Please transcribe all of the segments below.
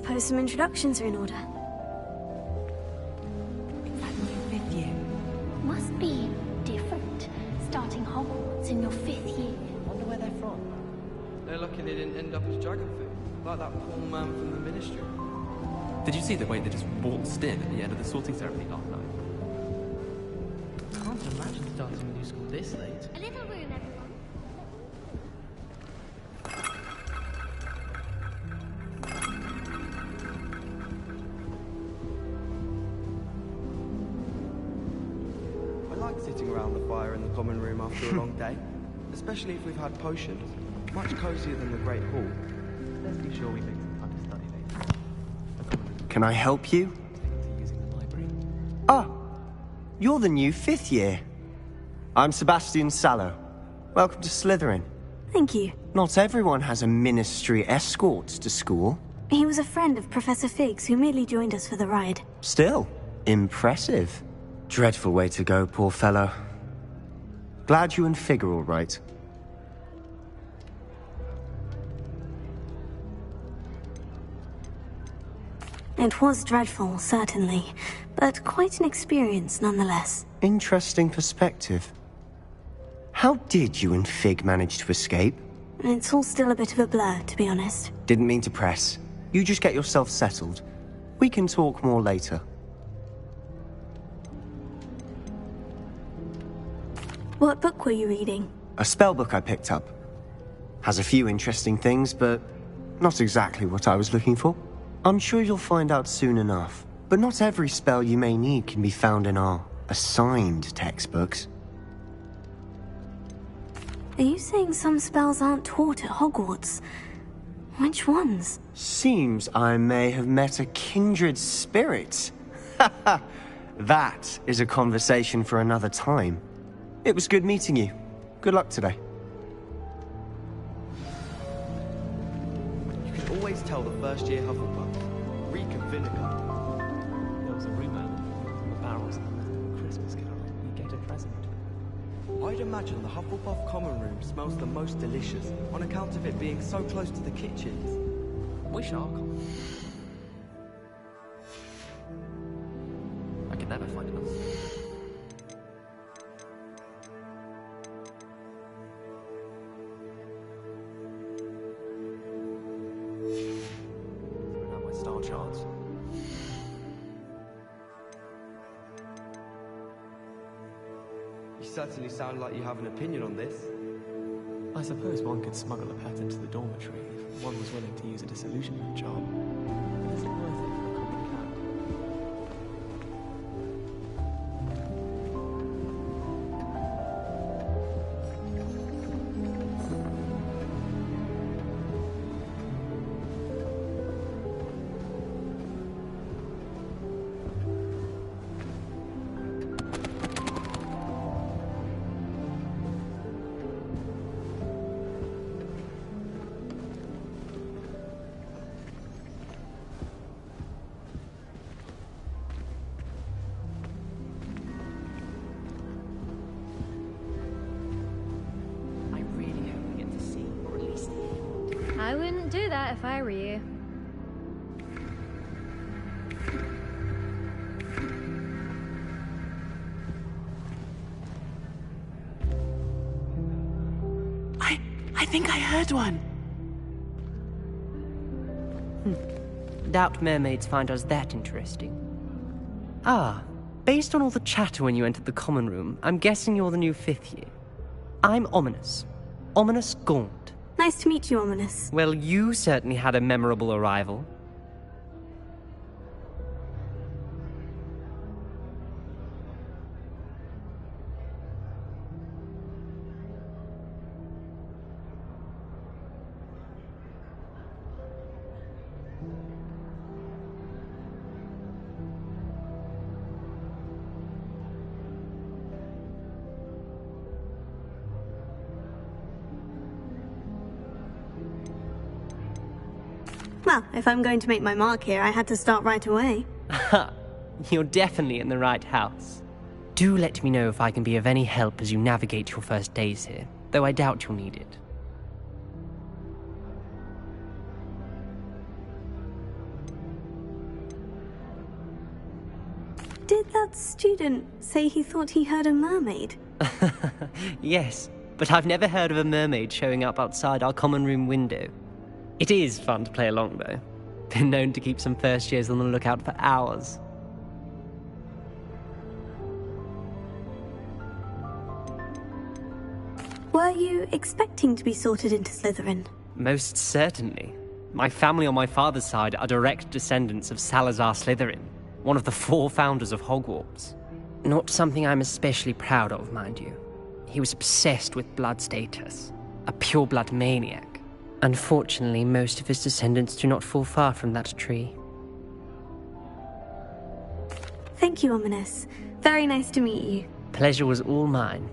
suppose some introductions are in order. Is that new 5th year? Must be different, starting Hogwarts in your 5th year. Wonder where they're from. They're lucky they didn't end up as Dragonfit, like that poor man from the Ministry. Did you see the way they just waltzed in at the end of the sorting ceremony last night? Can't imagine starting a new school this late. A little room, everyone. I like sitting around the fire in the common room after a long day, especially if we've had potions. Much cozier than the Great Hall. Let's be sure we make some time to study later. Can I help you? Using the library. Ah, you're the new 5th year. I'm Sebastian Sallow. Welcome to Slytherin. Thank you. Not everyone has a ministry escort to school. He was a friend of Professor Fig's who merely joined us for the ride. Still, impressive. Dreadful way to go, poor fellow. Glad you and Fig are all right. It was dreadful, certainly, but quite an experience nonetheless. Interesting perspective. How did you and Fig manage to escape? It's all still a bit of a blur, to be honest. Didn't mean to press. You just get yourself settled. We can talk more later. What book were you reading? A spellbook I picked up. Has a few interesting things, but not exactly what I was looking for. I'm sure you'll find out soon enough. But not every spell you may need can be found in our assigned textbooks. Are you saying some spells aren't taught at Hogwarts? Which ones? Seems I may have met a kindred spirit. That is a conversation for another time. It was good meeting you. Good luck today. You can always tell the first-year Hufflepuff. Reek of vinegar. There was a rumor the barrels of Christmas carol. You get a present. I'd imagine the Hufflepuff common room smells the most delicious on account of it being so close to the kitchens. Wish our I can never find enough. Now my star charts. You certainly sound like you have an opinion on this. I suppose one could smuggle a pet into the dormitory if one was willing to use a disillusionment charm. But is it worth it for a common cat? I really hope we get to see, or at least I wouldn't do that if I were you. I think I heard one. Doubt mermaids find us that interesting. Ah, based on all the chatter when you entered the common room, I'm guessing you're the new 5th year. I'm Ominous. Ominous Gaunt. Nice to meet you, Ominous. Well, you certainly had a memorable arrival. Well, if I'm going to make my mark here, I had to start right away. Ha! You're definitely in the right house. Do let me know if I can be of any help as you navigate your first days here, though I doubt you'll need it. Did that student say he thought he heard a mermaid? Yes, but I've never heard of a mermaid showing up outside our common room window. It is fun to play along, though. Been known to keep some first years on the lookout for hours. Were you expecting to be sorted into Slytherin? Most certainly. My family on my father's side are direct descendants of Salazar Slytherin, one of the 4 founders of Hogwarts. Not something I'm especially proud of, mind you. He was obsessed with blood status, a pure-blood maniac. Unfortunately, most of his descendants do not fall far from that tree. Thank you, Ominous. Very nice to meet you. Pleasure was all mine.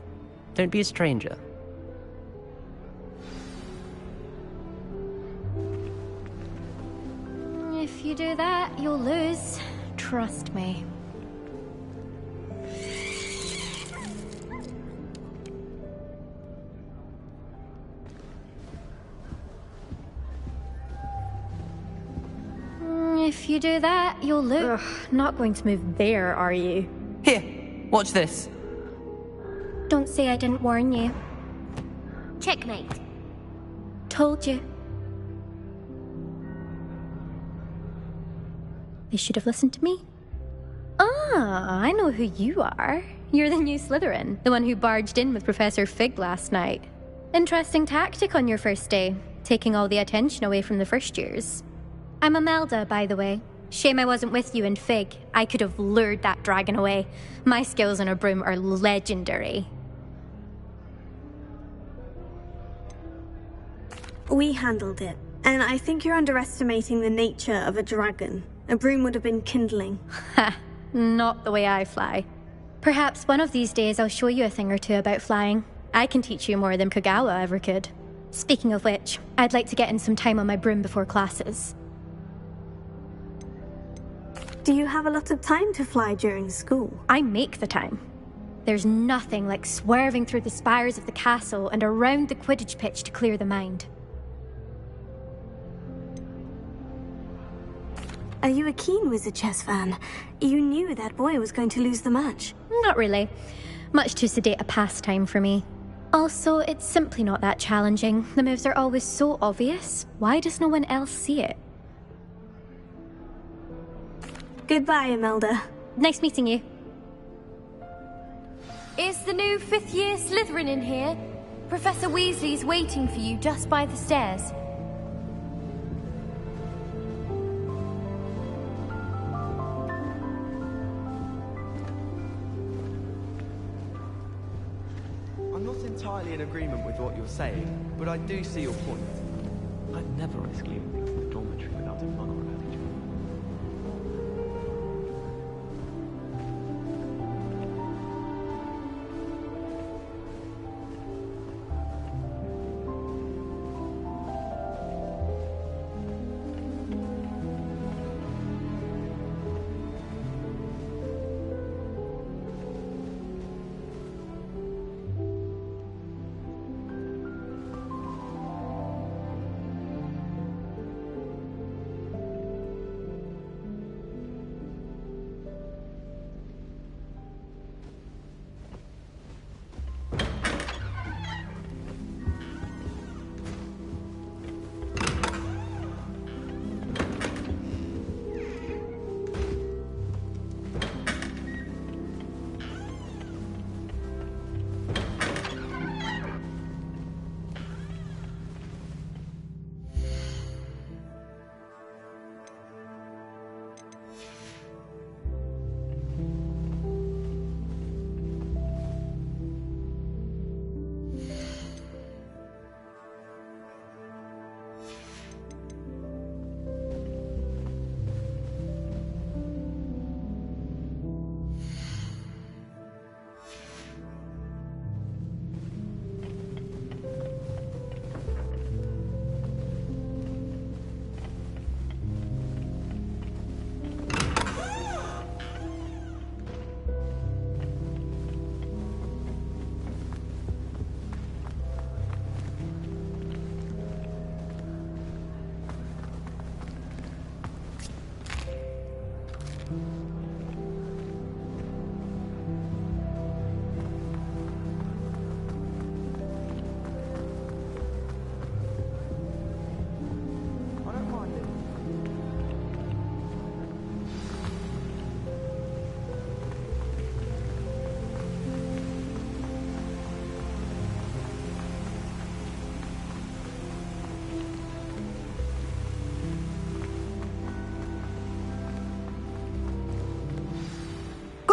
Don't be a stranger. If you do that, you'll lose. Trust me. If you do that, you'll lose. Ugh, not going to move there, are you? Here, watch this. Don't say I didn't warn you. Checkmate. Told you. They should have listened to me. Ah, I know who you are. You're the new Slytherin, the one who barged in with Professor Fig last night. Interesting tactic on your first day, taking all the attention away from the first years. I'm Imelda, by the way. Shame I wasn't with you in Fig. I could have lured that dragon away. My skills on a broom are legendary. We handled it, and I think you're underestimating the nature of a dragon. A broom would have been kindling. Ha, not the way I fly. Perhaps one of these days I'll show you a thing or two about flying. I can teach you more than Kagawa ever could. Speaking of which, I'd like to get in some time on my broom before classes. Do you have a lot of time to fly during school? I make the time. There's nothing like swerving through the spires of the castle and around the Quidditch pitch to clear the mind. Are you a keen Wizard chess fan? You knew that boy was going to lose the match. Not really. Much too sedate a pastime for me. Also, it's simply not that challenging. The moves are always so obvious. Why does no one else see it? Goodbye, Imelda. Nice meeting you. Is the new 5th year Slytherin in here? Professor Weasley's waiting for you just by the stairs. I'm not entirely in agreement with what you're saying, but I do see your point. I'd never risk leaving things in the dormitory without a muggle around each other.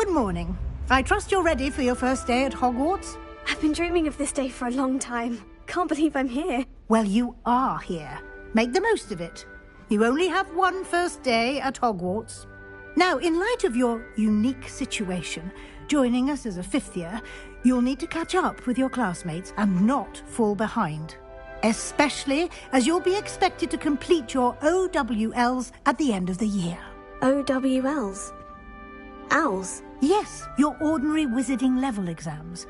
Good morning. I trust you're ready for your first day at Hogwarts? I've been dreaming of this day for a long time. Can't believe I'm here. Well, you are here. Make the most of it. You only have one first day at Hogwarts. Now, in light of your unique situation, joining us as a fifth year, you'll need to catch up with your classmates and not fall behind. Especially as you'll be expected to complete your OWLs at the end of the year. OWLs? Owls? Yes, your ordinary wizarding level exams.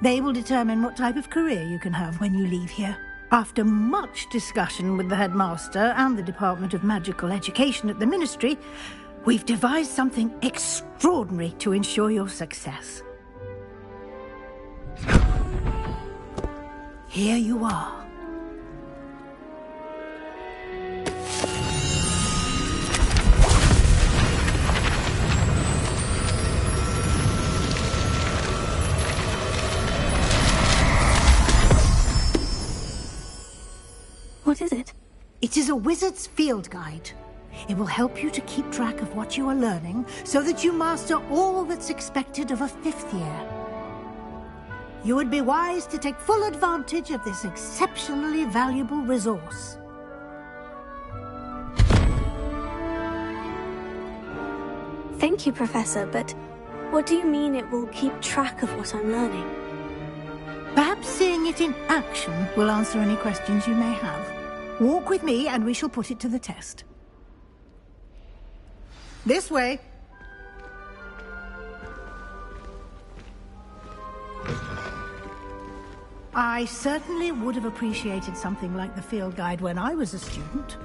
They will determine what type of career you can have when you leave here. After much discussion with the headmaster and the Department of Magical Education at the Ministry, we've devised something extraordinary to ensure your success. Here you are. What is it? It is a wizard's field guide. It will help you to keep track of what you are learning so that you master all that's expected of a fifth year. You would be wise to take full advantage of this exceptionally valuable resource. Thank you, Professor, but what do you mean it will keep track of what I'm learning? Perhaps seeing it in action will answer any questions you may have. Walk with me and we shall put it to the test. This way. I certainly would have appreciated something like the field guide when I was a student.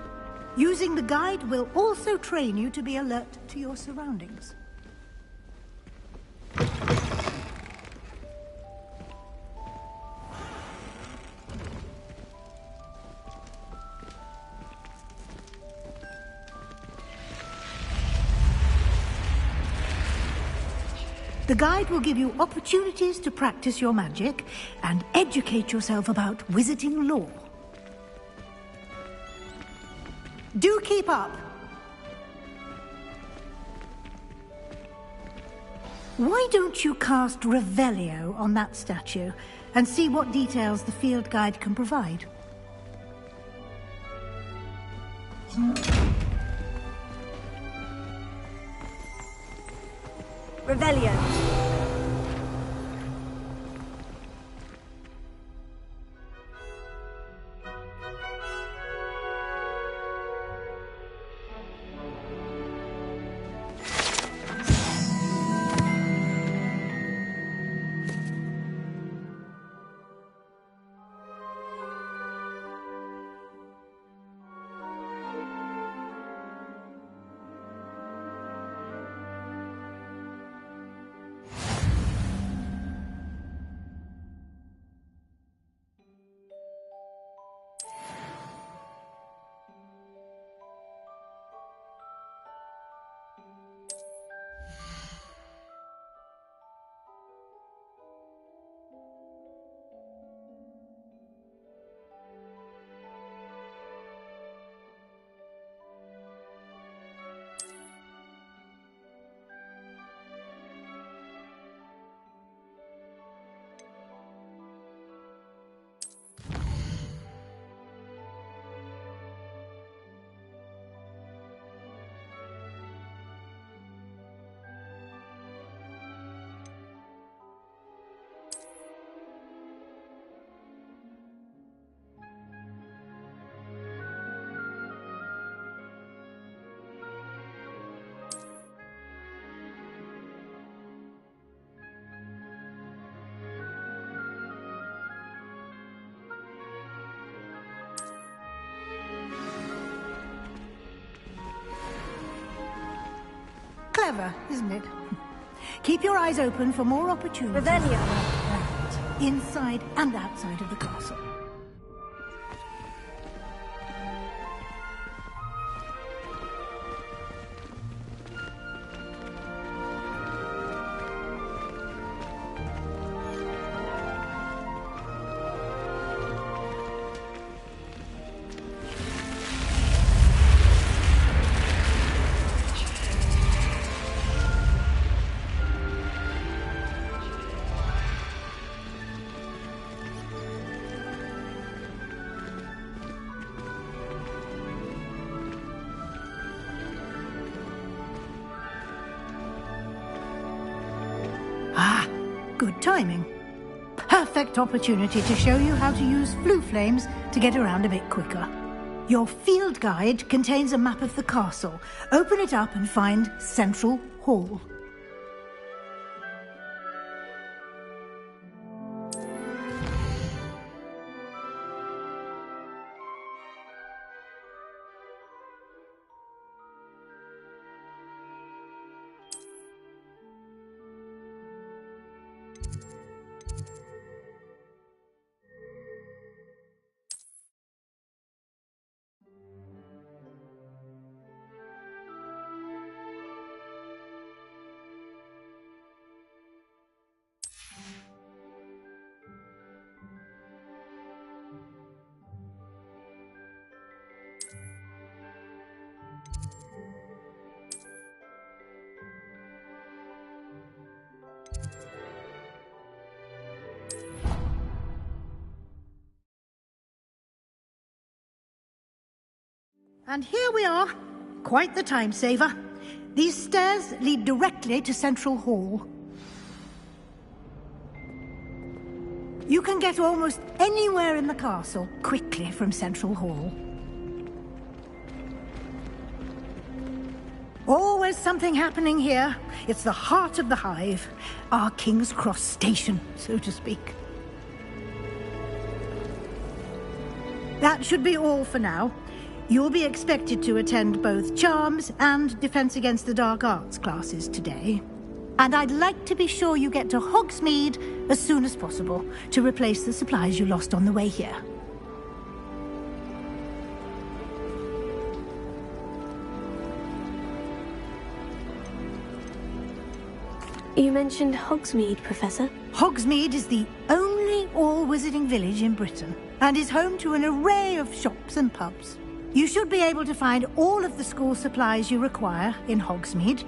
Using the guide will also train you to be alert to your surroundings. The guide will give you opportunities to practice your magic and educate yourself about wizarding lore. Do keep up! Why don't you cast Revelio on that statue and see what details the field guide can provide? Revelio. Clever, isn't it? Keep your eyes open for more opportunities. Revelio. Inside and outside of the castle. Ah, good timing. Perfect opportunity to show you how to use flue flames to get around a bit quicker. Your field guide contains a map of the castle. Open it up and find Central Hall. And here we are. Quite the time saver. These stairs lead directly to Central Hall. You can get almost anywhere in the castle quickly from Central Hall. Always something happening here. It's the heart of the hive. Our King's Cross station, so to speak. That should be all for now. You'll be expected to attend both Charms and Defense Against the Dark Arts classes today. And I'd like to be sure you get to Hogsmeade as soon as possible to replace the supplies you lost on the way here. You mentioned Hogsmeade, Professor. Hogsmeade is the only all-wizarding village in Britain and is home to an array of shops and pubs. You should be able to find all of the school supplies you require in Hogsmeade.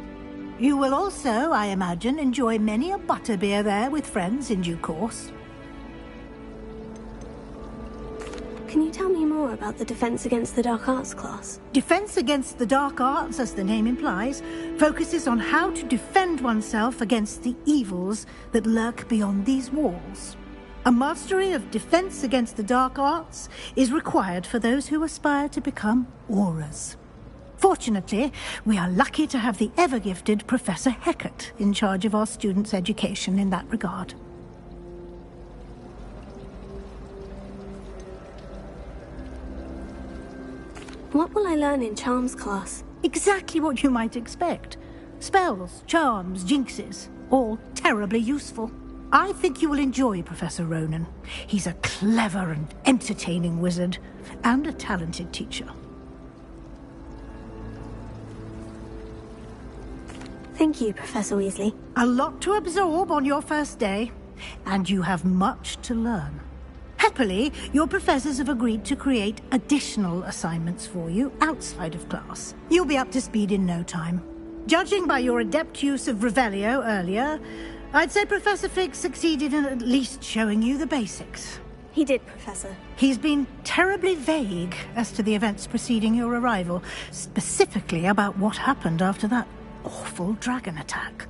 You will also, I imagine, enjoy many a butterbeer there with friends in due course. Can you tell me more about the Defense Against the Dark Arts class? Defense Against the Dark Arts, as the name implies, focuses on how to defend oneself against the evils that lurk beyond these walls. A mastery of Defense Against the Dark Arts is required for those who aspire to become Aurors. Fortunately, we are lucky to have the ever-gifted Professor Hecat in charge of our students' education in that regard. What will I learn in Charms class? Exactly what you might expect. Spells, charms, jinxes, all terribly useful. I think you will enjoy Professor Ronan. He's a clever and entertaining wizard, and a talented teacher. Thank you, Professor Weasley. A lot to absorb on your first day, and you have much to learn. Happily, your professors have agreed to create additional assignments for you outside of class. You'll be up to speed in no time. Judging by your adept use of Revelio earlier, I'd say Professor Fig succeeded in at least showing you the basics. He did, Professor. He's been terribly vague as to the events preceding your arrival, specifically about what happened after that awful dragon attack.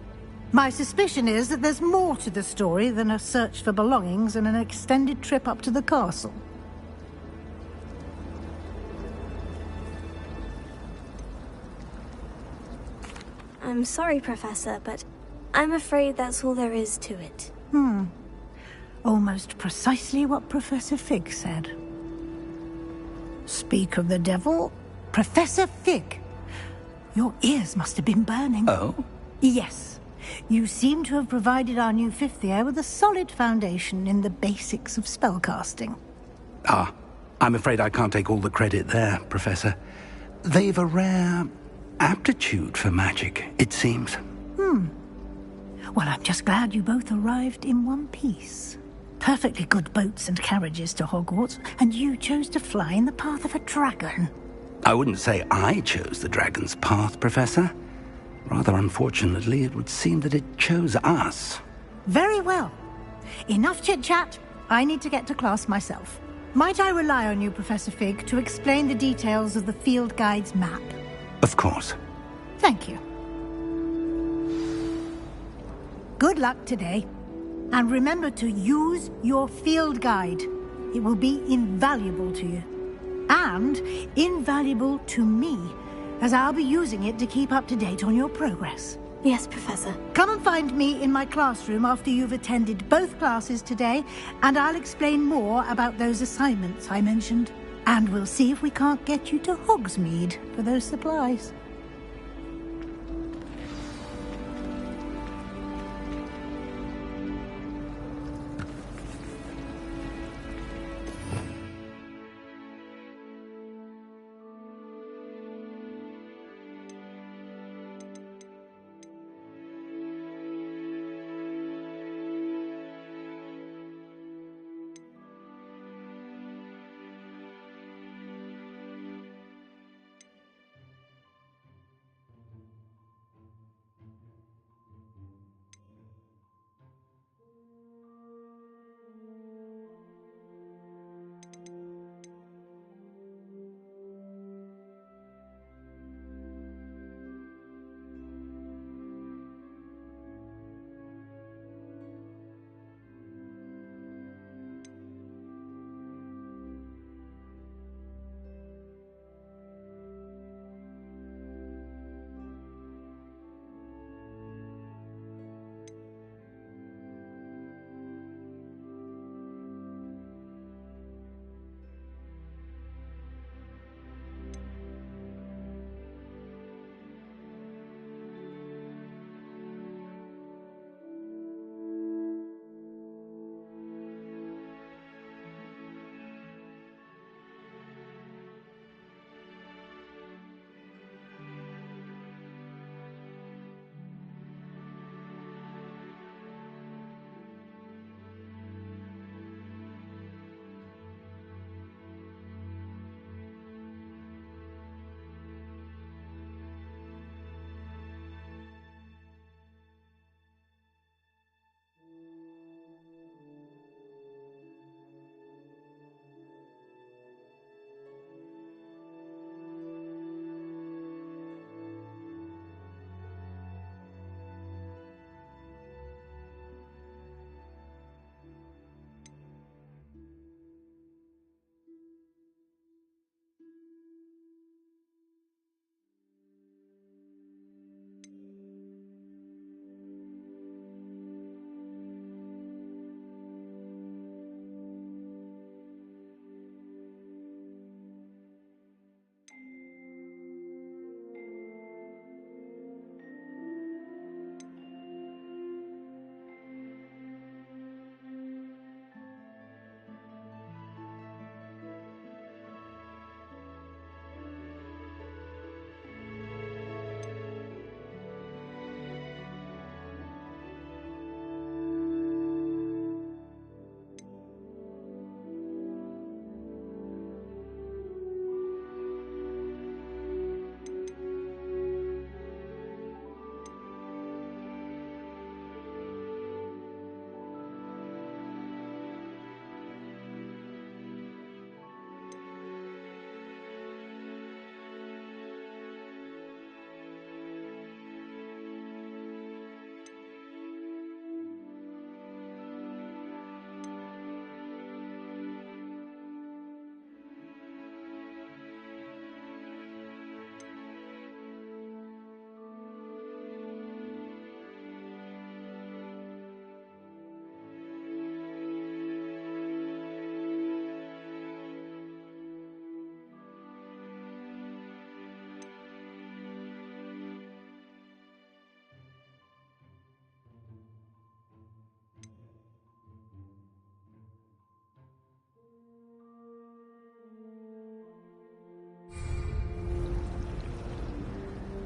My suspicion is that there's more to the story than a search for belongings and an extended trip up to the castle. I'm sorry, Professor, but I'm afraid that's all there is to it. Almost precisely what Professor Fig said. Speak of the devil, Professor Fig. Your ears must have been burning. Oh? Yes. You seem to have provided our new fifth year with a solid foundation in the basics of spellcasting. Ah, I'm afraid I can't take all the credit there, Professor. They've a rare aptitude for magic, it seems. Well, I'm just glad you both arrived in one piece. Perfectly good boats and carriages to Hogwarts, and you chose to fly in the path of a dragon. I wouldn't say I chose the dragon's path, Professor. Rather unfortunately, it would seem that it chose us. Very well. Enough chit-chat. I need to get to class myself. Might I rely on you, Professor Fig, to explain the details of the field guide's map? Of course. Thank you. Good luck today. And remember to use your field guide. It will be invaluable to you. And invaluable to me, as I'll be using it to keep up to date on your progress. Yes, Professor. Come and find me in my classroom after you've attended both classes today, and I'll explain more about those assignments I mentioned. And we'll see if we can't get you to Hogsmeade for those supplies.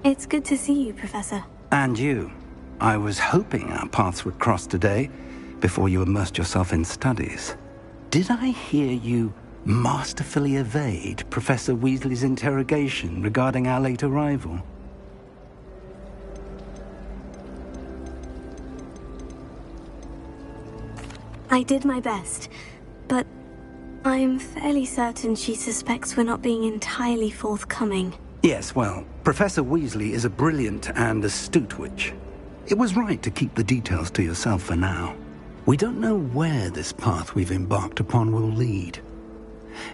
It's good to see you, Professor. And you. I was hoping our paths would cross today, before you immersed yourself in studies. Did I hear you masterfully evade Professor Weasley's interrogation regarding our late arrival? I did my best, but I'm fairly certain she suspects we're not being entirely forthcoming. Yes, well, Professor Weasley is a brilliant and astute witch. It was right to keep the details to yourself for now. We don't know where this path we've embarked upon will lead.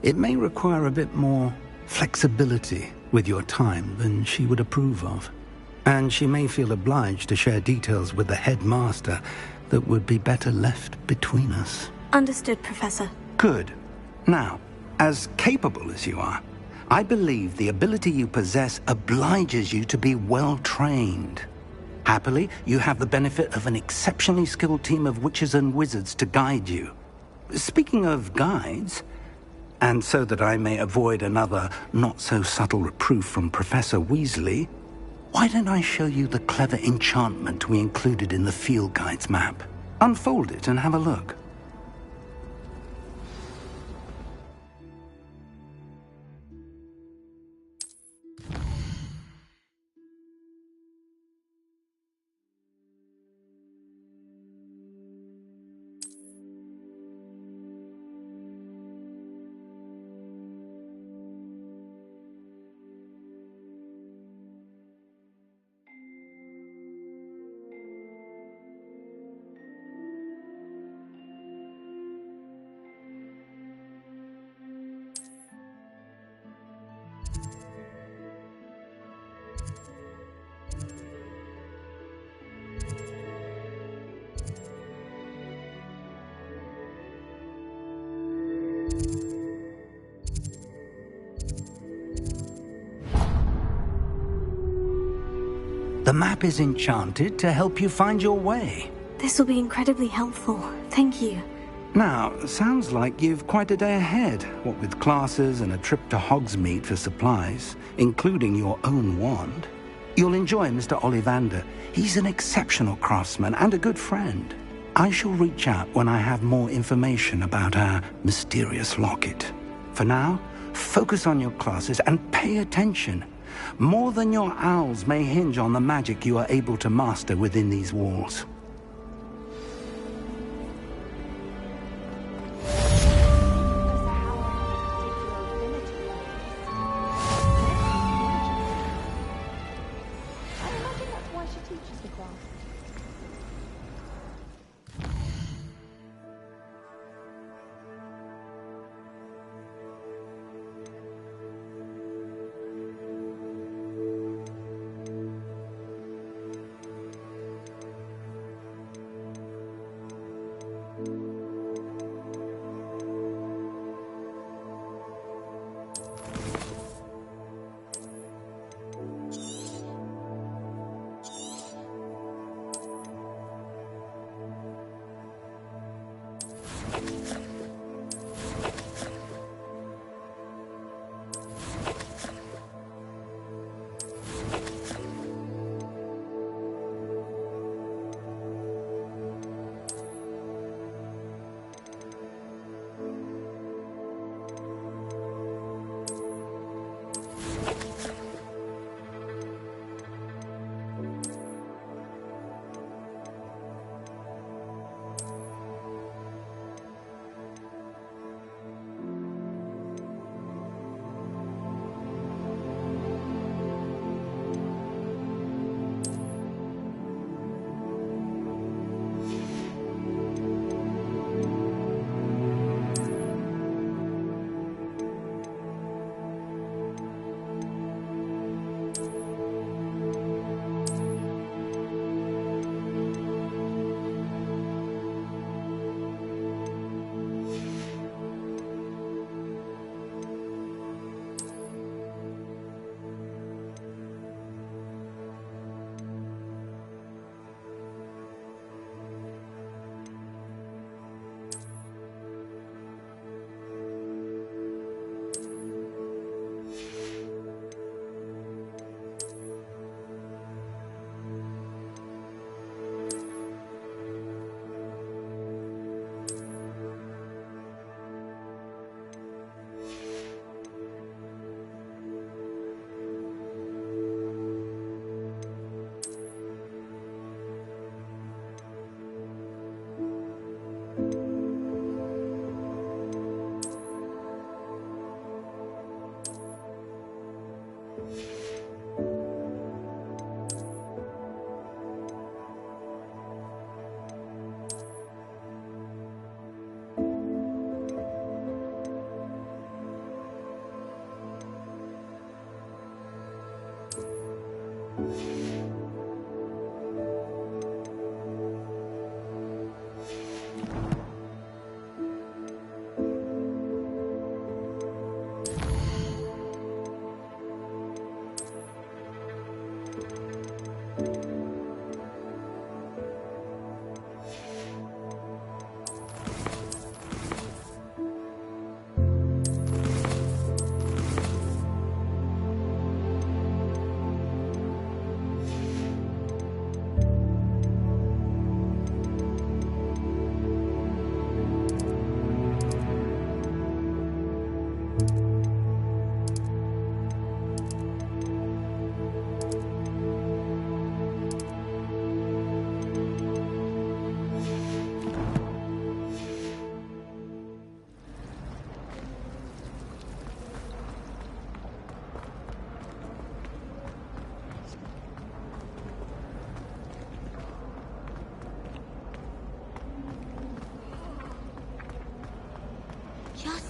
It may require a bit more flexibility with your time than she would approve of. And she may feel obliged to share details with the headmaster that would be better left between us. Understood, Professor. Good. Now, as capable as you are, I believe the ability you possess obliges you to be well trained. Happily, you have the benefit of an exceptionally skilled team of witches and wizards to guide you. Speaking of guides, and so that I may avoid another not-so-subtle reproof from Professor Weasley, why don't I show you the clever enchantment we included in the field guide's map? Unfold it and have a look. The map is enchanted to help you find your way. This will be incredibly helpful. Thank you. Now, sounds like you've quite a day ahead, what with classes and a trip to Hogsmeade for supplies, including your own wand. You'll enjoy Mr. Ollivander. He's an exceptional craftsman and a good friend. I shall reach out when I have more information about our mysterious locket. For now, focus on your classes and pay attention. More than your owls may hinge on the magic you are able to master within these walls.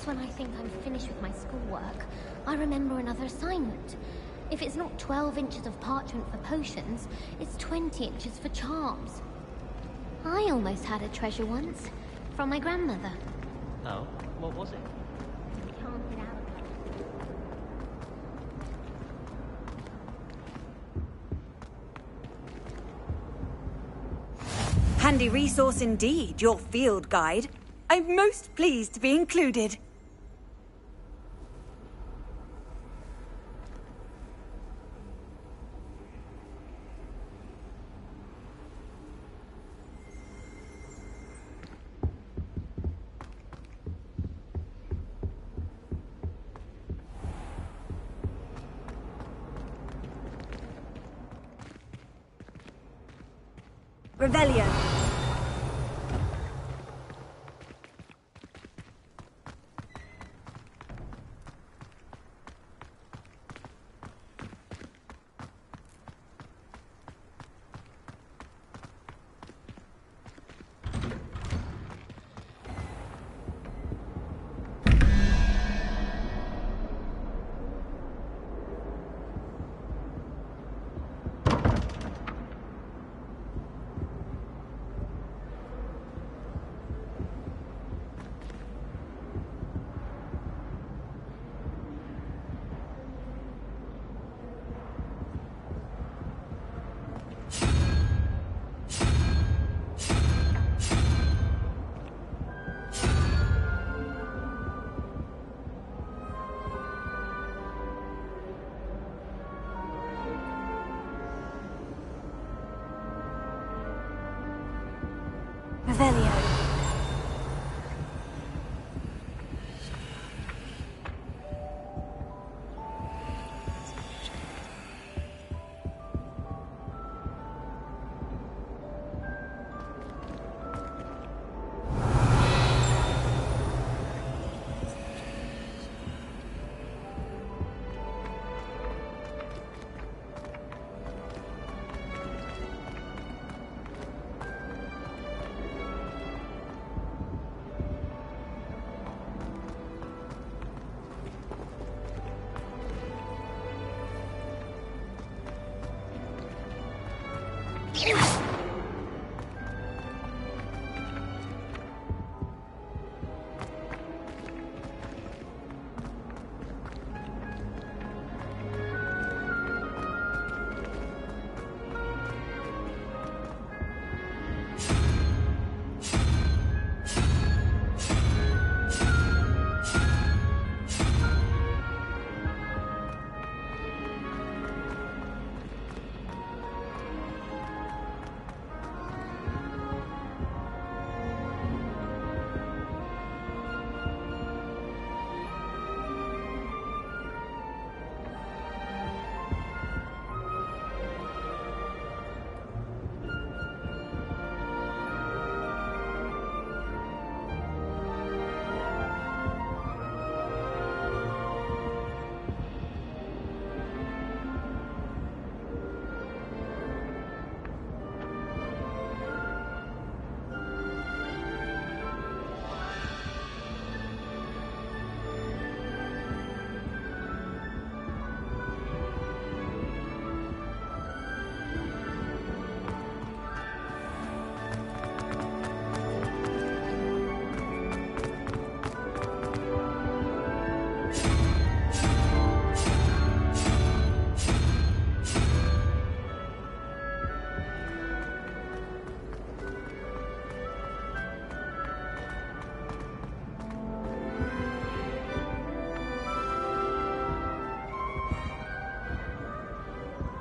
Just when I think I'm finished with my schoolwork, I remember another assignment. If it's not 12 inches of parchment for potions, it's 20 inches for charms. I almost had a treasure once, from my grandmother. Oh, what was it? We can't get out of it. Handy resource indeed, your field guide. I'm most pleased to be included. Revelio. Revelio.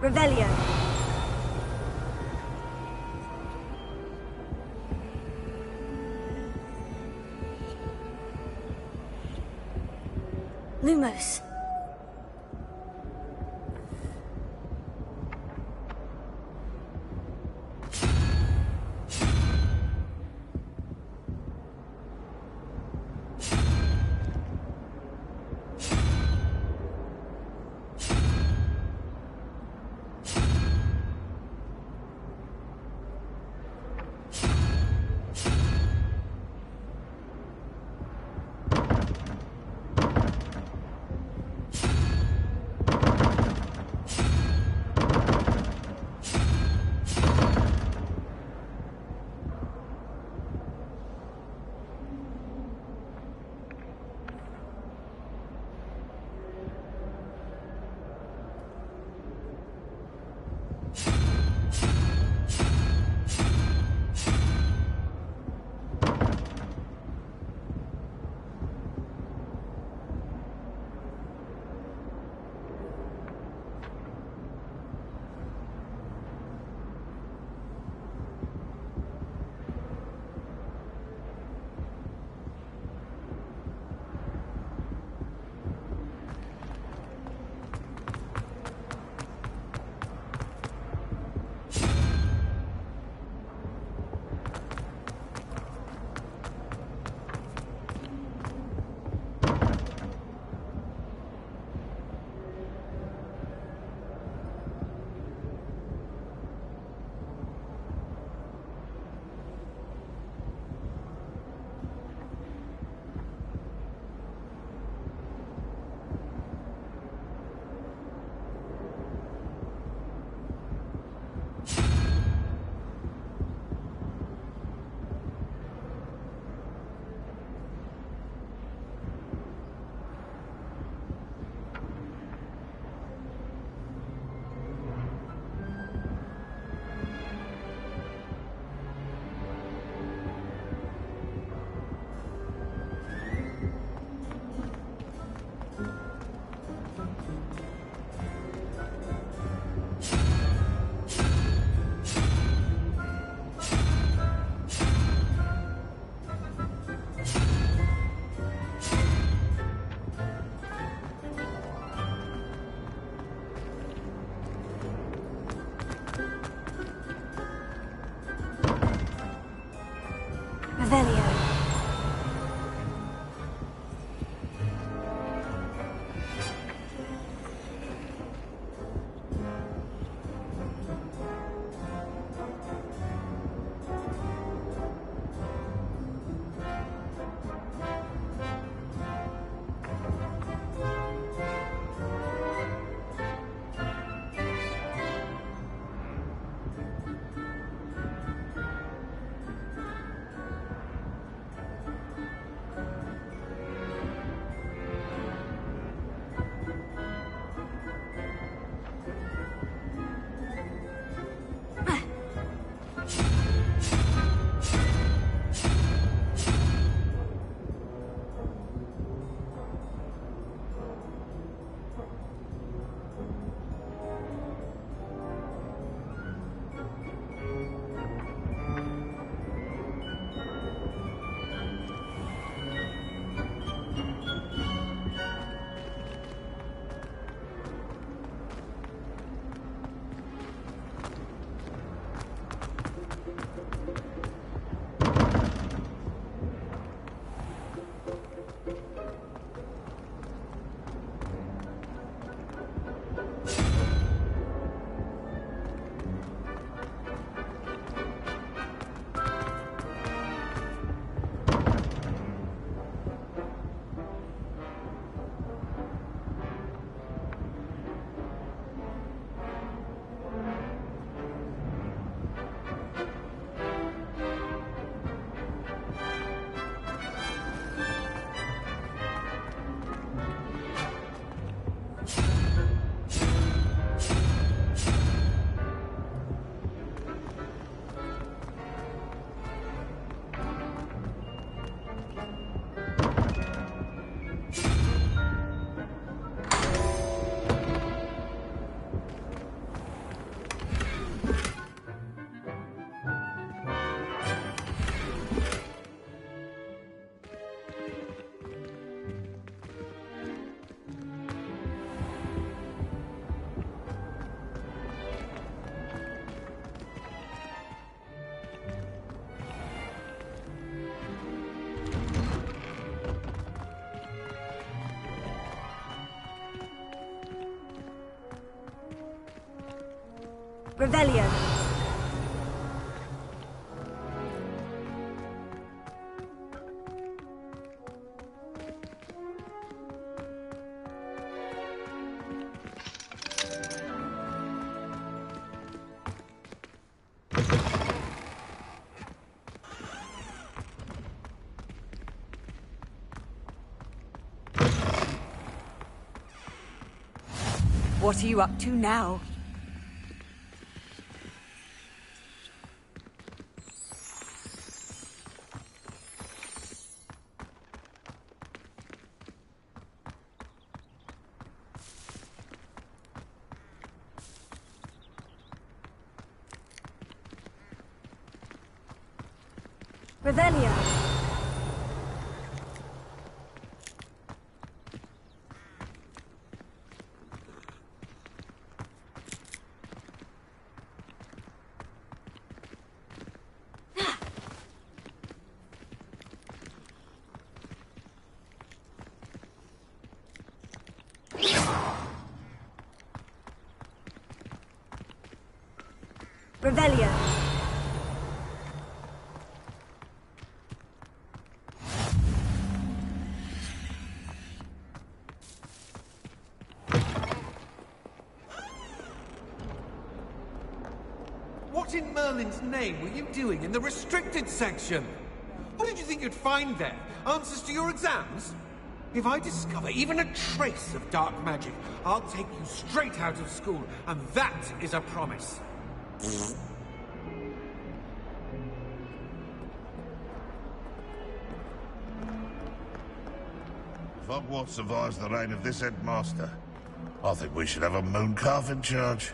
Revelio. Lumos. Revelio. Revelio. What are you up to now? Revelio. Revelio. What in Merlin's name were you doing in the restricted section? What did you think you'd find there? Answers to your exams? If I discover even a trace of dark magic, I'll take you straight out of school, and that is a promise. If Hogwarts survives the reign of this headmaster, I think we should have a mooncalf in charge.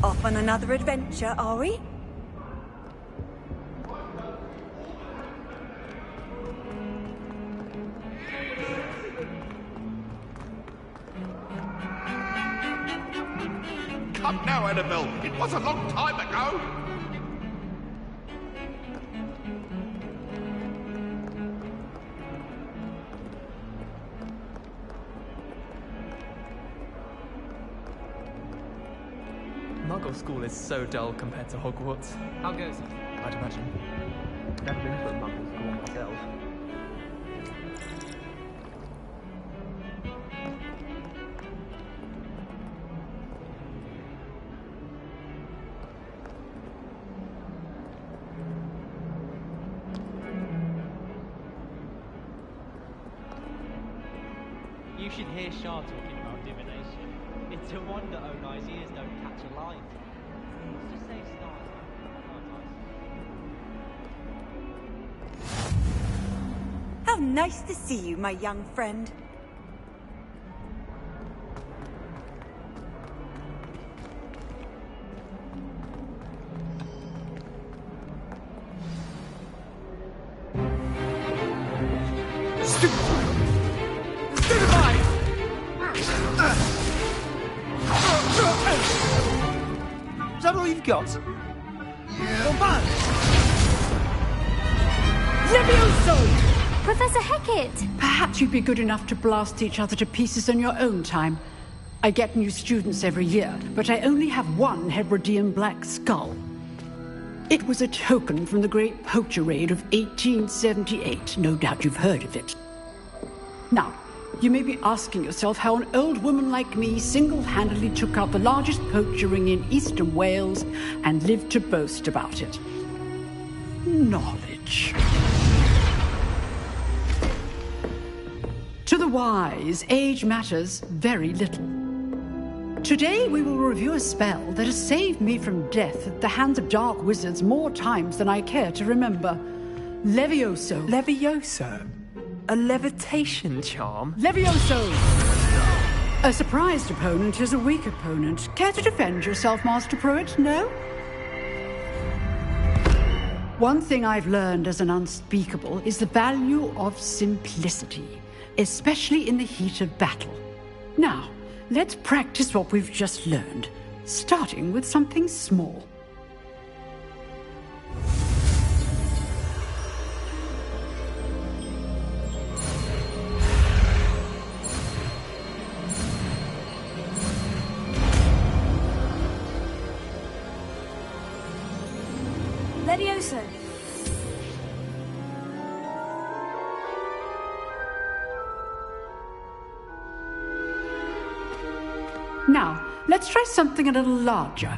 Off on another adventure, are we? Come now, Annabelle. It was a long time ago. Muggle school is so dull compared to Hogwarts. How goes it? I'd imagine. Never been to a Muggle school myself. You should hear Shah talking about divination. It's a wonder Onai's ears don't catch a line. What's to say stars aren't How nice to see you, my young friend. Is that all you've got? Yeah. Levioso! Professor Hecat! Perhaps you'd be good enough to blast each other to pieces in your own time. I get new students every year, but I only have one Hebridean black skull. It was a token from the Great Poacher Raid of 1878. No doubt you've heard of it. Now, you may be asking yourself how an old woman like me single-handedly took out the largest poacher ring in eastern Wales and lived to boast about it. Knowledge. To the wise, age matters very little. Today we will review a spell that has saved me from death at the hands of dark wizards more times than I care to remember. Levioso. Levioso? A levitation charm? Levioso! A surprised opponent is a weak opponent. Care to defend yourself, Master Pruitt? No? One thing I've learned as an unspeakable is the value of simplicity, especially in the heat of battle. Now, let's practice what we've just learned, starting with something small. Levioso. Now, let's try something a little larger.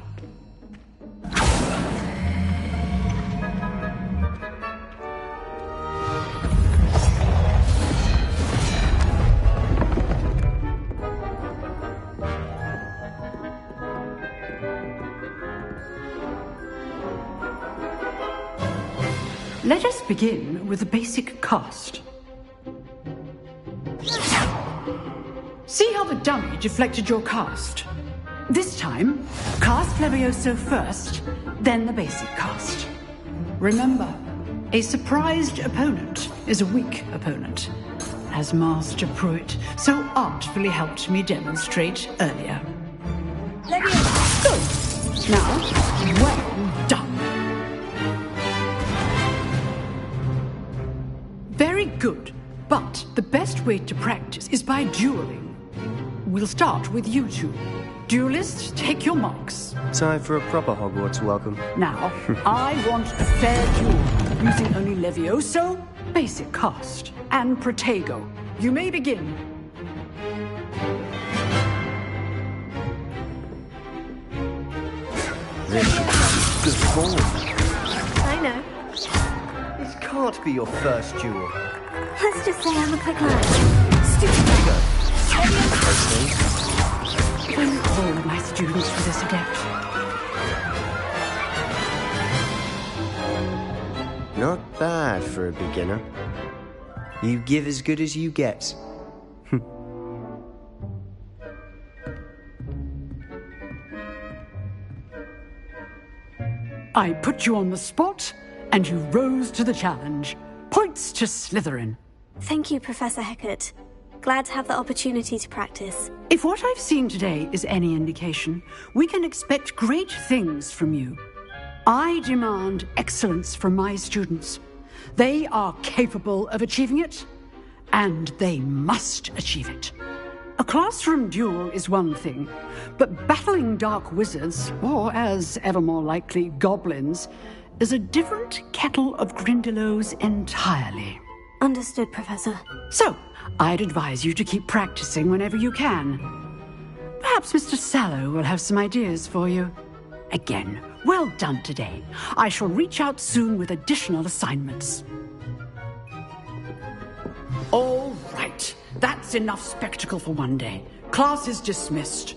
Let us begin with the basic cast. See how the dummy deflected your cast? This time, cast Levioso first, then the basic cast. Remember, a surprised opponent is a weak opponent, as Master Pruitt so artfully helped me demonstrate earlier. Levioso! Good. Now, well done. Very good, but the best way to practice is by dueling. We'll start with you two. Duelists, take your marks. Time for a proper Hogwarts welcome. Now, I want a fair duel, using only Levioso, basic cast, and Protego. You may begin. Good form. I know. This can't be your first duel. Let's just say I'm a quick learner. Stupid. Thank all my students for this adept. Not bad for a beginner. You give as good as you get. I put you on the spot, and you rose to the challenge. Points to Slytherin. Thank you, Professor Hecat. Glad to have the opportunity to practice. If what I've seen today is any indication, we can expect great things from you. I demand excellence from my students. They are capable of achieving it, and they must achieve it. A classroom duel is one thing, but battling dark wizards, or as ever more likely, goblins, is a different kettle of Grindylows entirely. Understood, Professor. So, I'd advise you to keep practicing whenever you can. Perhaps Mr. Sallow will have some ideas for you. Again, well done today. I shall reach out soon with additional assignments. All right. That's enough spectacle for one day. Class is dismissed.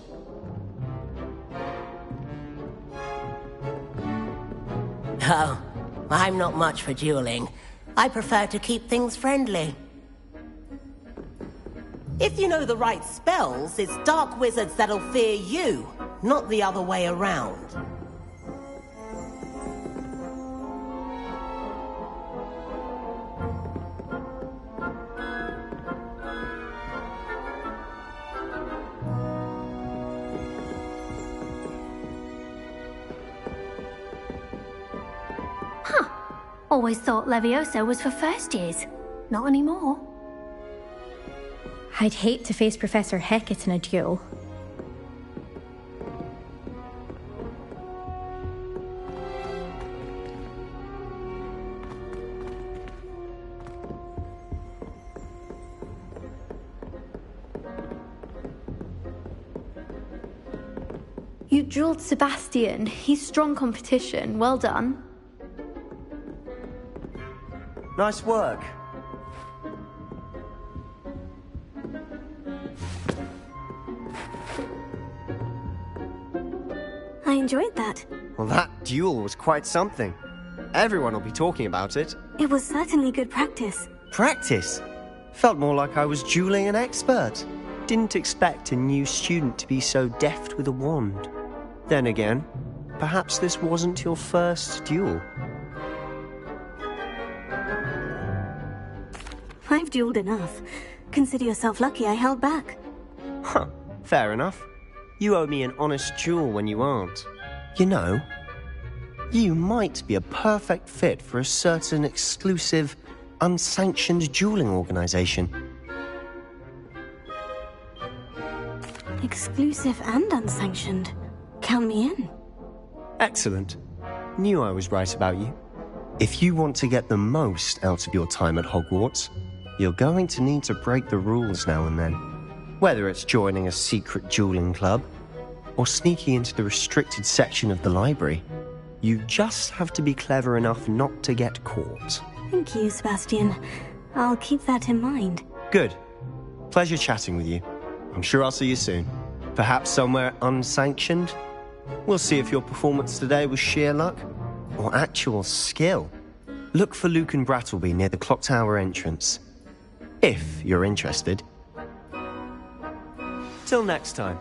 Oh, I'm not much for dueling. I prefer to keep things friendly. If you know the right spells, it's dark wizards that'll fear you, not the other way around. Always thought Levioso was for first years. Not anymore. I'd hate to face Professor Hecat in a duel. You dueled Sebastian. He's strong competition. Well done. Nice work. I enjoyed that. Well, that duel was quite something. Everyone will be talking about it. It was certainly good practice. Practice? Felt more like I was dueling an expert. Didn't expect a new student to be so deft with a wand. Then again, perhaps this wasn't your first duel. I've dueled enough. Consider yourself lucky I held back. Huh, fair enough. You owe me an honest duel when you aren't. You know, you might be a perfect fit for a certain exclusive, unsanctioned dueling organization. Exclusive and unsanctioned. Count me in. Excellent. Knew I was right about you. If you want to get the most out of your time at Hogwarts, you're going to need to break the rules now and then. Whether it's joining a secret dueling club, or sneaking into the restricted section of the library, you just have to be clever enough not to get caught. Thank you, Sebastian. I'll keep that in mind. Good. Pleasure chatting with you. I'm sure I'll see you soon. Perhaps somewhere unsanctioned? We'll see if your performance today was sheer luck, or actual skill. Look for Luke and Brattleby near the clock tower entrance. If you're interested. Till next time.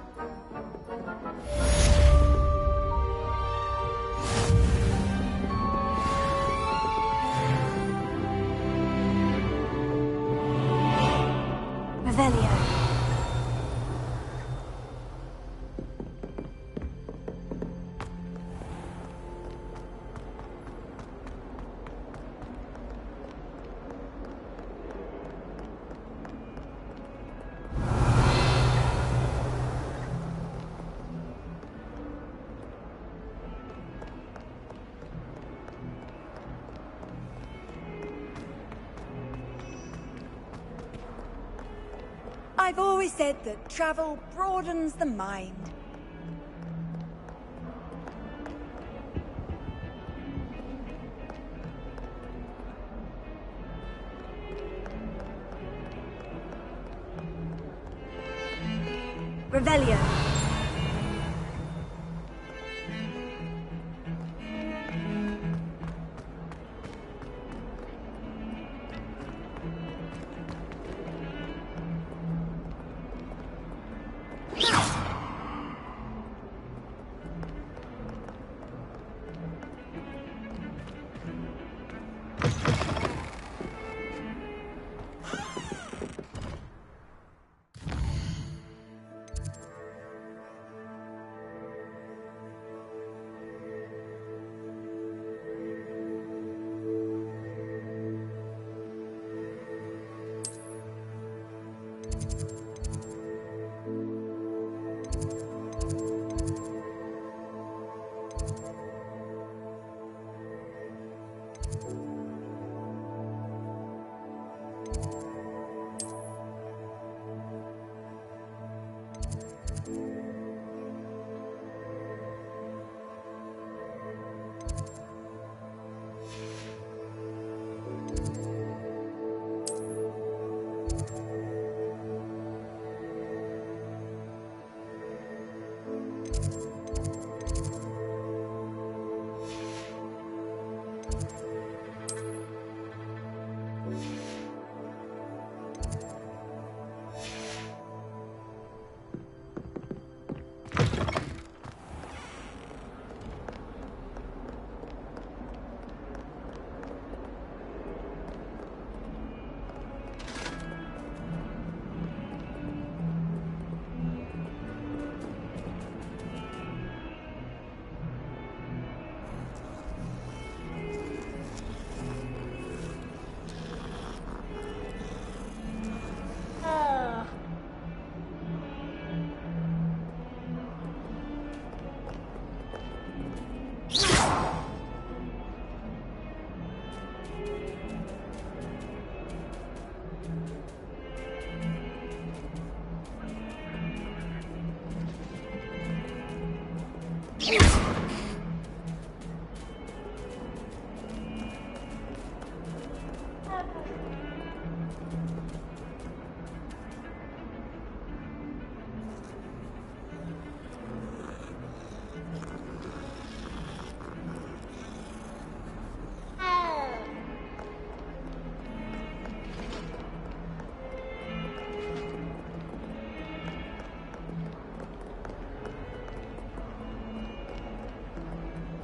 Revelio. I've always said that travel broadens the mind. Revelio.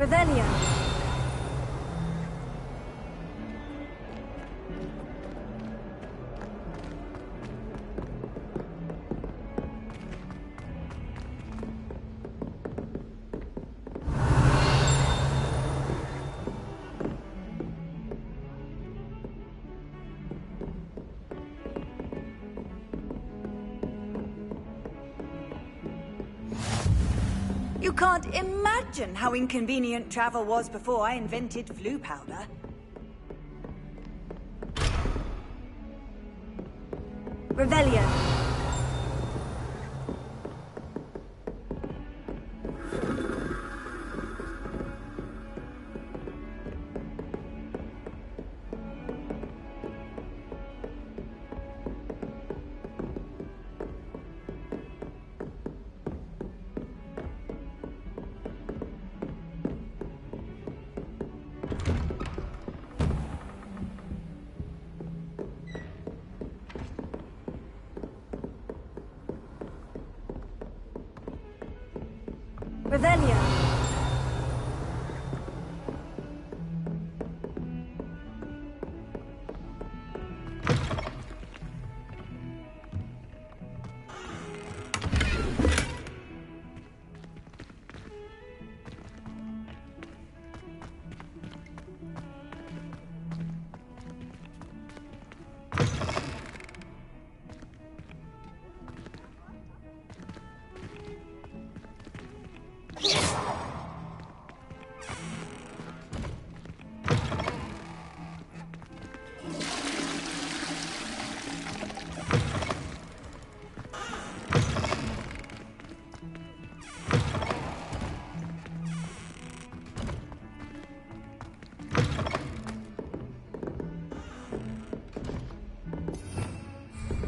Revelio. You can't imagine how inconvenient travel was before I invented flu powder. Revelio. Revelio.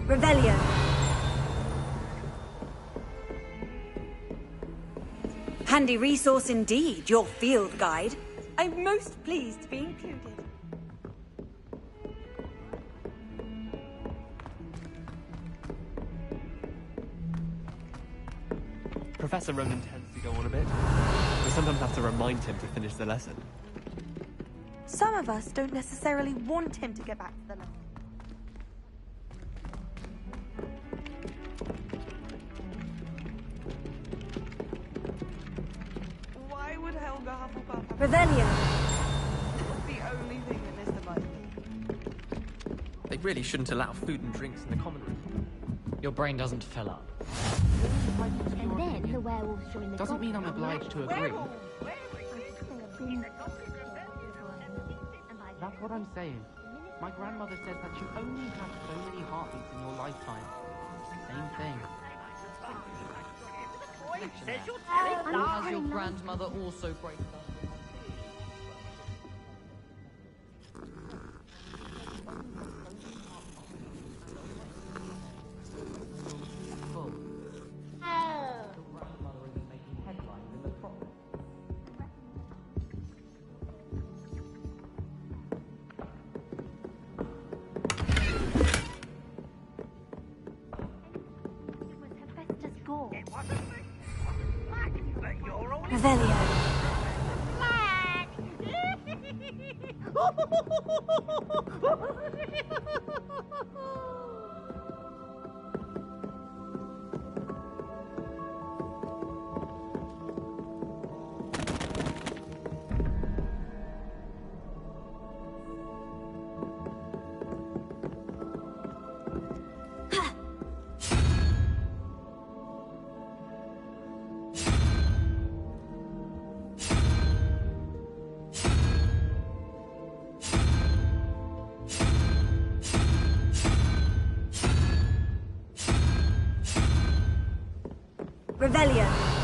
Revelio. Handy resource indeed, your field guide. I'm most pleased to be included. Professor Ronan tends to go on a bit. We sometimes have to remind him to finish the lesson. Some of us don't necessarily want him to get back to the lesson. Why would Helga Hufflepuff have Revelio. the only thing that Mr. Mike? They really shouldn't allow food and drinks in the common room. Your brain doesn't fill up. And then the werewolves join the Doesn't mean I'm obliged to agree. That's what I'm saying. My grandmother says that you only have so many heartbeats in your lifetime. Same thing. Has your grandmother also break down? Revelio.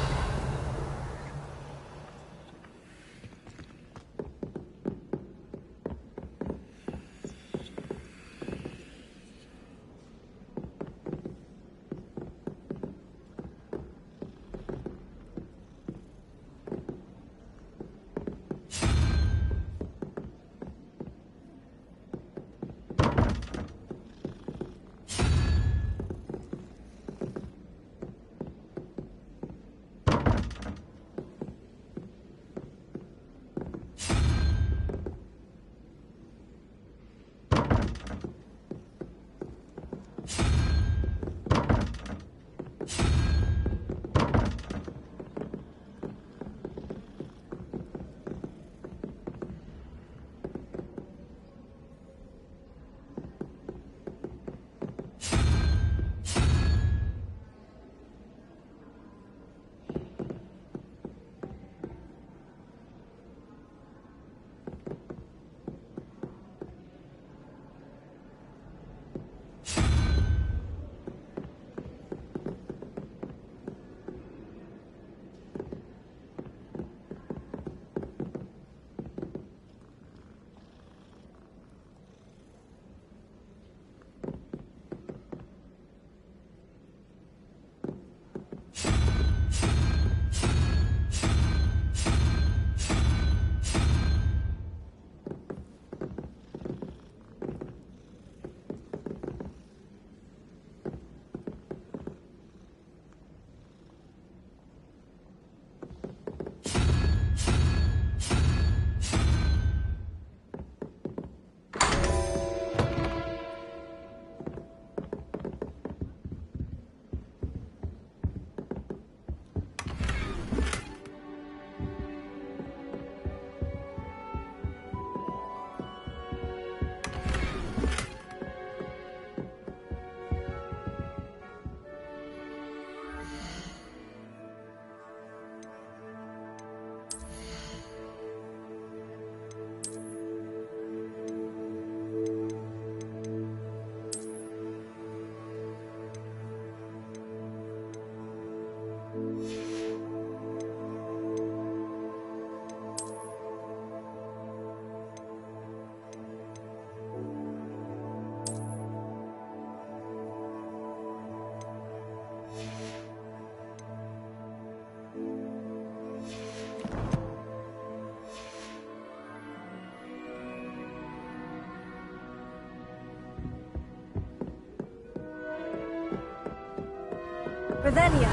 Revelio.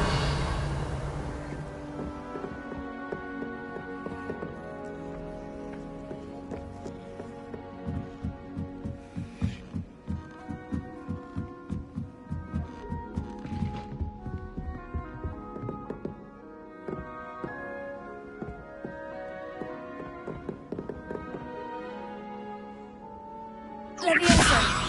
Leviosa.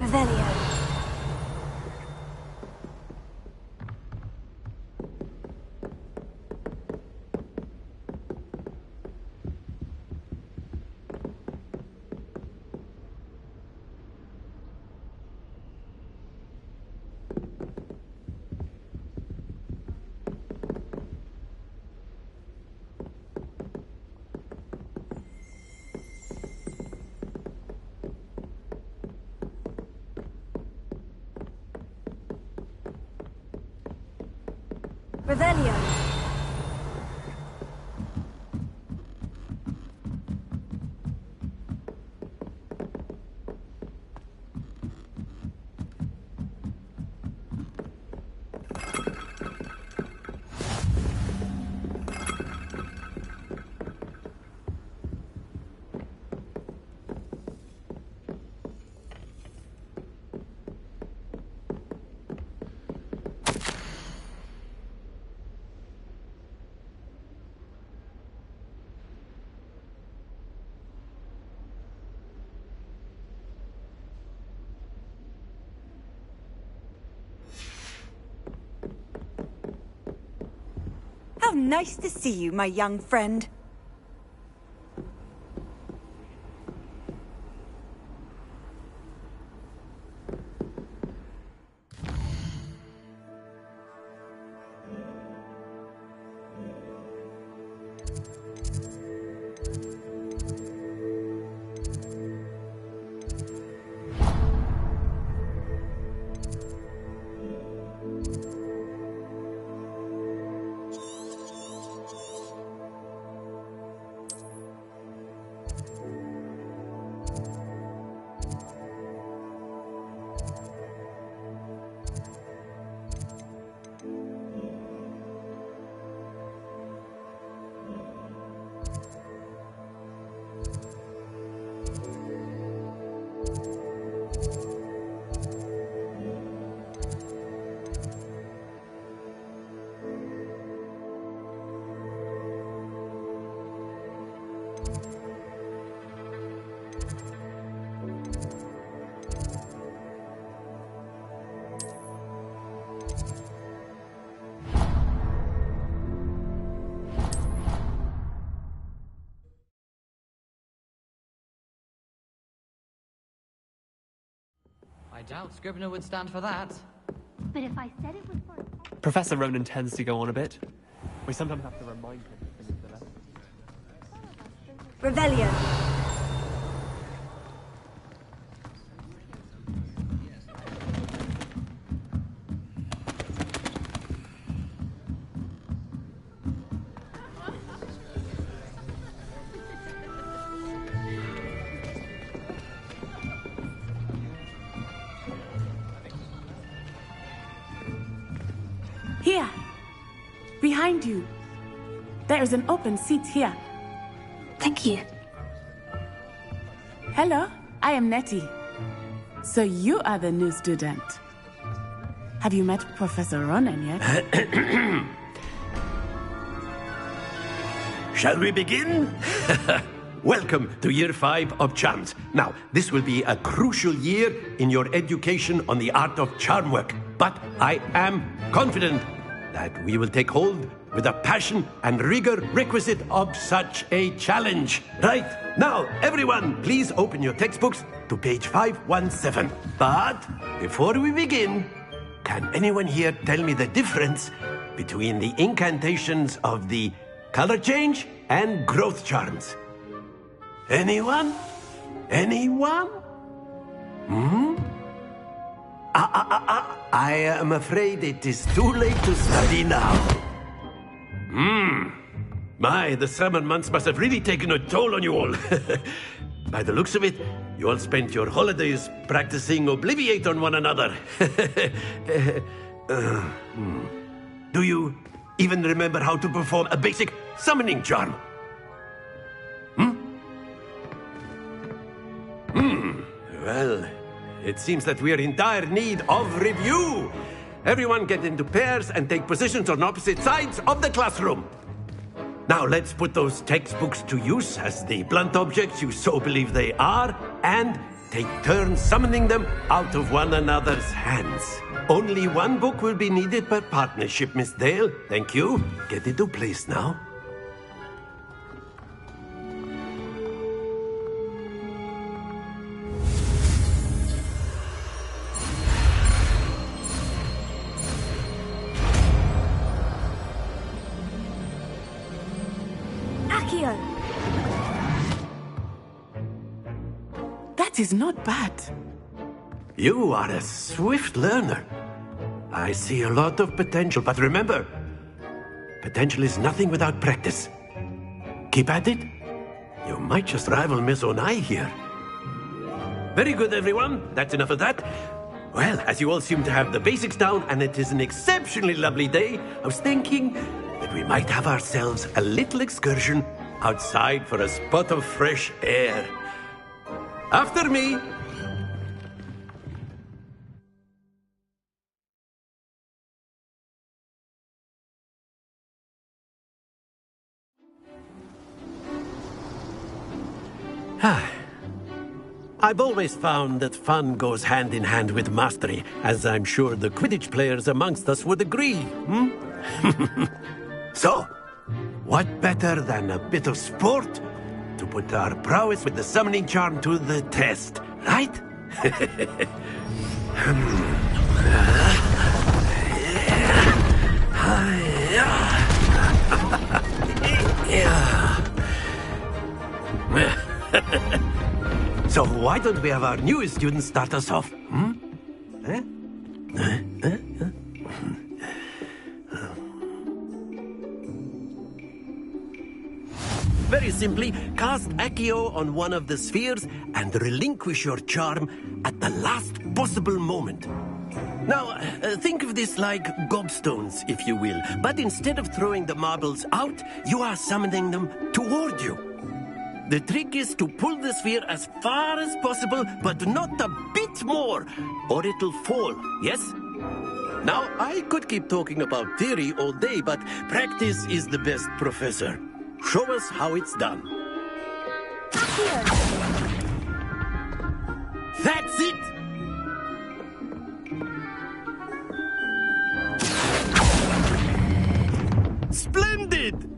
Revelio. Revelio. How nice to see you, my young friend. I doubt Scribner would stand for that. But if I said it was for... Professor Ronan tends to go on a bit. We sometimes have to remind him to finish the lesson. Revelio. Here! Behind you. There is an open seat here. Thank you. Hello, I am Nettie. So you are the new student. Have you met Professor Ronan yet? Shall we begin? Welcome to Year 5 of Charms. Now, this will be a crucial year in your education on the art of charm work. But I am confident that we will take hold with the passion and rigor requisite of such a challenge. Right, now, everyone, please open your textbooks to page 517. But before we begin, can anyone here tell me the difference between the incantations of the color change and growth charms? Anyone? Anyone? I am afraid it is too late to study now. My, the summer months must have really taken a toll on you all. By the looks of it, you all spent your holidays practicing Obliviate on one another. Do you even remember how to perform a basic summoning charm? Well, it seems that we are in dire need of review. Everyone get into pairs and take positions on opposite sides of the classroom. Now let's put those textbooks to use as the blunt objects you so believe they are, and take turns summoning them out of one another's hands. Only one book will be needed per partnership, Miss Dale. Thank you. Get into place now. Accio! That is not bad. You are a swift learner. I see a lot of potential, but remember, potential is nothing without practice. Keep at it. You might just rival Miss Onai here. Very good, everyone. That's enough of that. Well, as you all seem to have the basics down, and it is an exceptionally lovely day, I was thinking that we might have ourselves a little excursion outside for a spot of fresh air. After me. I've always found that fun goes hand in hand with mastery, as I'm sure the Quidditch players amongst us would agree, So, what better than a bit of sport to put our prowess with the summoning charm to the test, right? So why don't we have our newest student start us off? Very simply, cast Accio on one of the spheres and relinquish your charm at the last possible moment. Now, think of this like gobstones, if you will. But instead of throwing the marbles out, you are summoning them toward you. The trick is to pull the sphere as far as possible, but not a bit more, or it'll fall, yes? Now, I could keep talking about theory all day, but practice is the best professor. Show us how it's done. That's it! Splendid!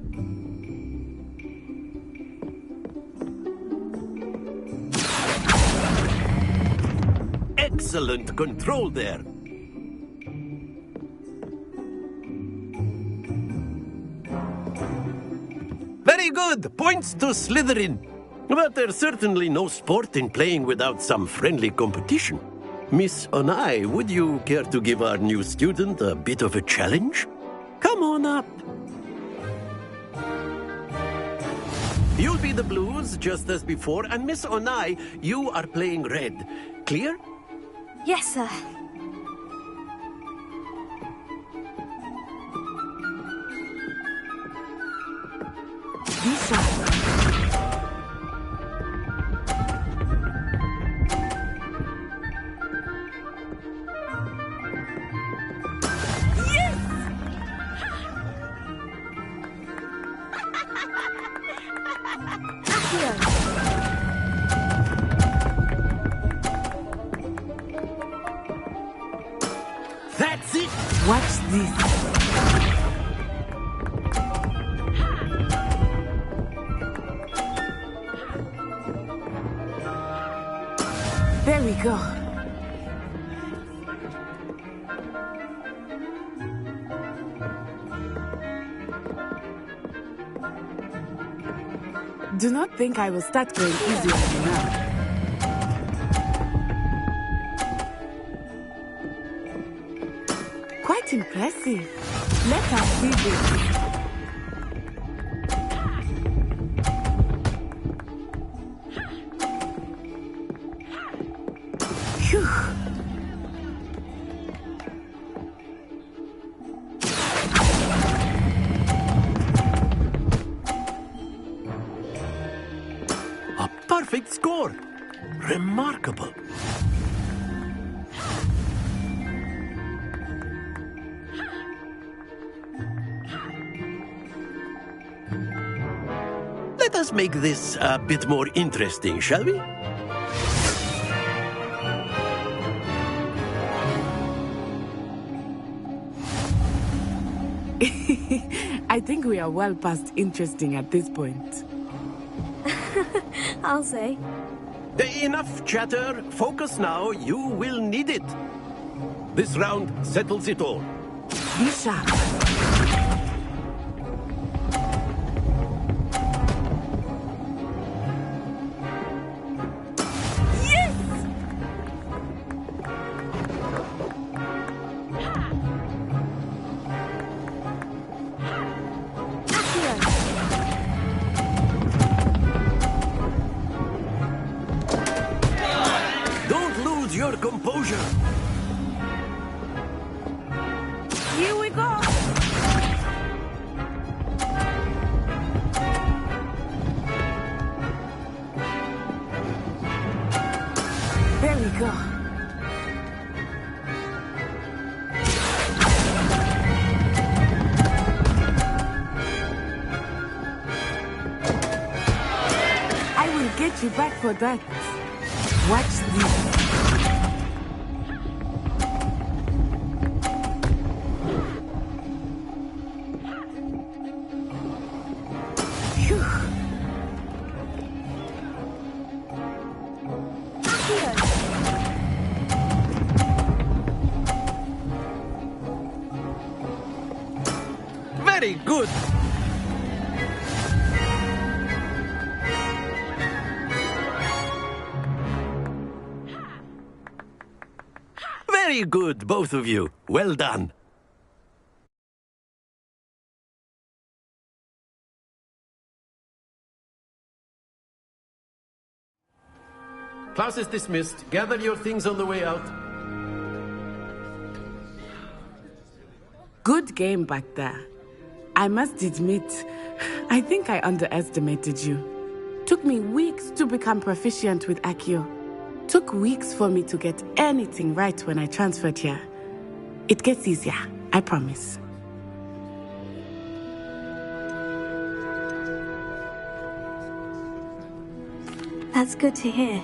Excellent control there. Very good. Points to Slytherin. But there's certainly no sport in playing without some friendly competition. Miss Onai, would you care to give our new student a bit of a challenge? Come on up. You'll be the blues, just as before, and Miss Onai, you are playing red. Clear? Yes, sir. That's it! Watch this. There we go. Do not think I will start going easy on you now. Quite impressive. Let us see this. Phew. A perfect score. Remarkable. Let us make this a bit more interesting, shall we? I think we are well past interesting at this point. I'll say. Enough chatter. Focus now. You will need it. This round settles it all. Be sharp. Don't lose your composure. Here we go! There we go. I will get you back for that. Watch this. Very good. Very good, both of you. Well done. Class is dismissed. Gather your things on the way out. Good game back there. I must admit, I think I underestimated you. Took me weeks to become proficient with Accio. Took weeks for me to get anything right when I transferred here. It gets easier, I promise. That's good to hear.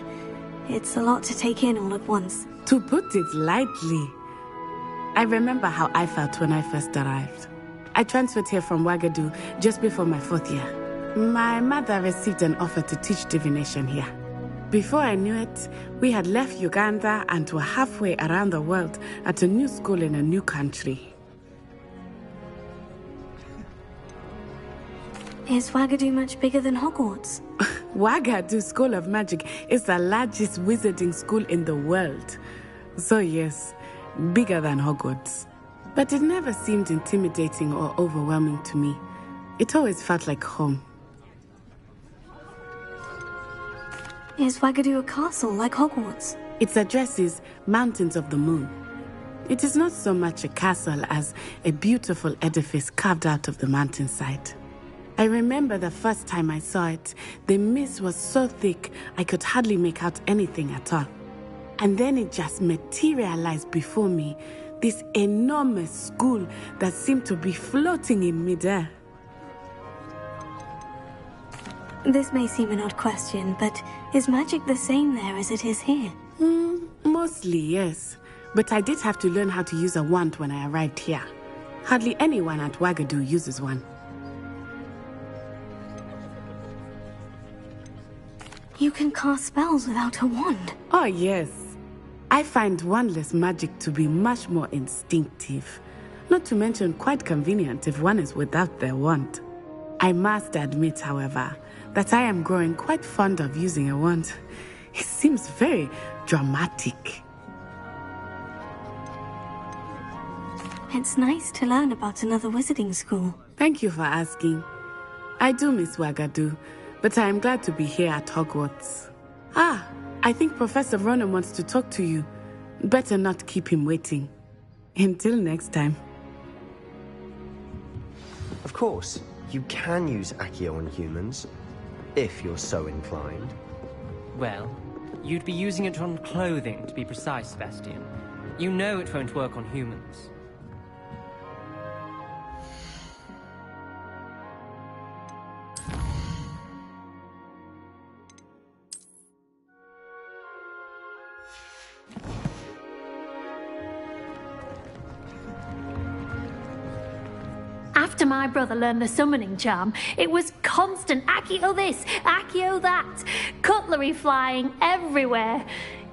It's a lot to take in all at once. To put it lightly, I remember how I felt when I first arrived. I transferred here from wIZaRd just before my 4th year. My mother received an offer to teach divination here. Before I knew it, we had left Uganda and were halfway around the world at a new school in a new country. Is wIZaRd much bigger than Hogwarts? wIZaRd School of Magic is the largest wizarding school in the world. So yes, bigger than Hogwarts. But it never seemed intimidating or overwhelming to me. It always felt like home. Is wIZaRd a castle like Hogwarts? Its address is Mountains of the Moon. It is not so much a castle as a beautiful edifice carved out of the mountainside. I remember the first time I saw it, the mist was so thick I could hardly make out anything at all. And then it just materialized before me, this enormous school that seemed to be floating in midair. This may seem an odd question, but is magic the same there as it is here? Mostly, yes. But I did have to learn how to use a wand when I arrived here. Hardly anyone at wIZaRd uses one. You can cast spells without a wand? Oh, yes. I find wandless magic to be much more instinctive. Not to mention quite convenient if one is without their wand. I must admit, however, that I am growing quite fond of using a wand. It seems very dramatic. It's nice to learn about another wizarding school. Thank you for asking. I do miss wIZaRd, but I am glad to be here at Hogwarts. Ah, I think Professor Ronan wants to talk to you. Better not keep him waiting. Until next time. Of course, you can use Accio on humans, if you're so inclined. Well, you'd be using it on clothing, to be precise, Sebastian. You know it won't work on humans. After my brother learned the summoning charm, it was constant Accio this, Accio that, cutlery flying everywhere.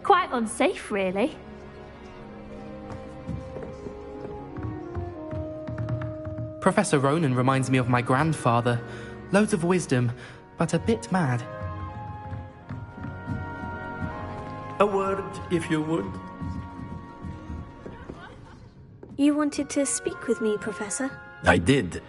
Quite unsafe, really. Professor Ronan reminds me of my grandfather. Loads of wisdom, but a bit mad. A word, if you would. You wanted to speak with me, Professor? I did.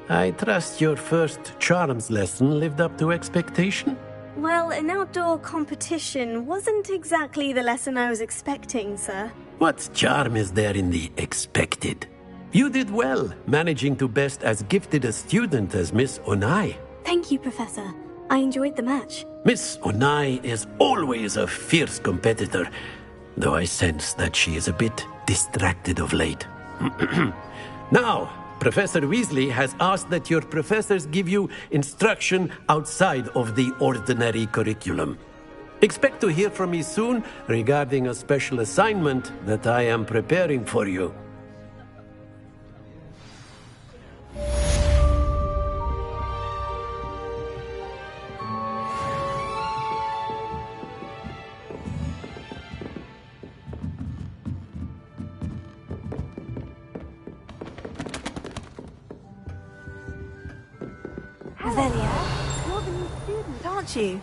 I trust your first charms lesson lived up to expectation? Well, an outdoor competition wasn't exactly the lesson I was expecting, sir. What charm is there in the expected? You did well, managing to best as gifted a student as Miss Onai. Thank you, Professor. I enjoyed the match. Miss Onai is always a fierce competitor, though I sense that she is a bit distracted of late. Now, Professor Weasley has asked that your professors give you instruction outside of the ordinary curriculum. Expect to hear from me soon regarding a special assignment that I am preparing for you. Velia, you're the new student, aren't you?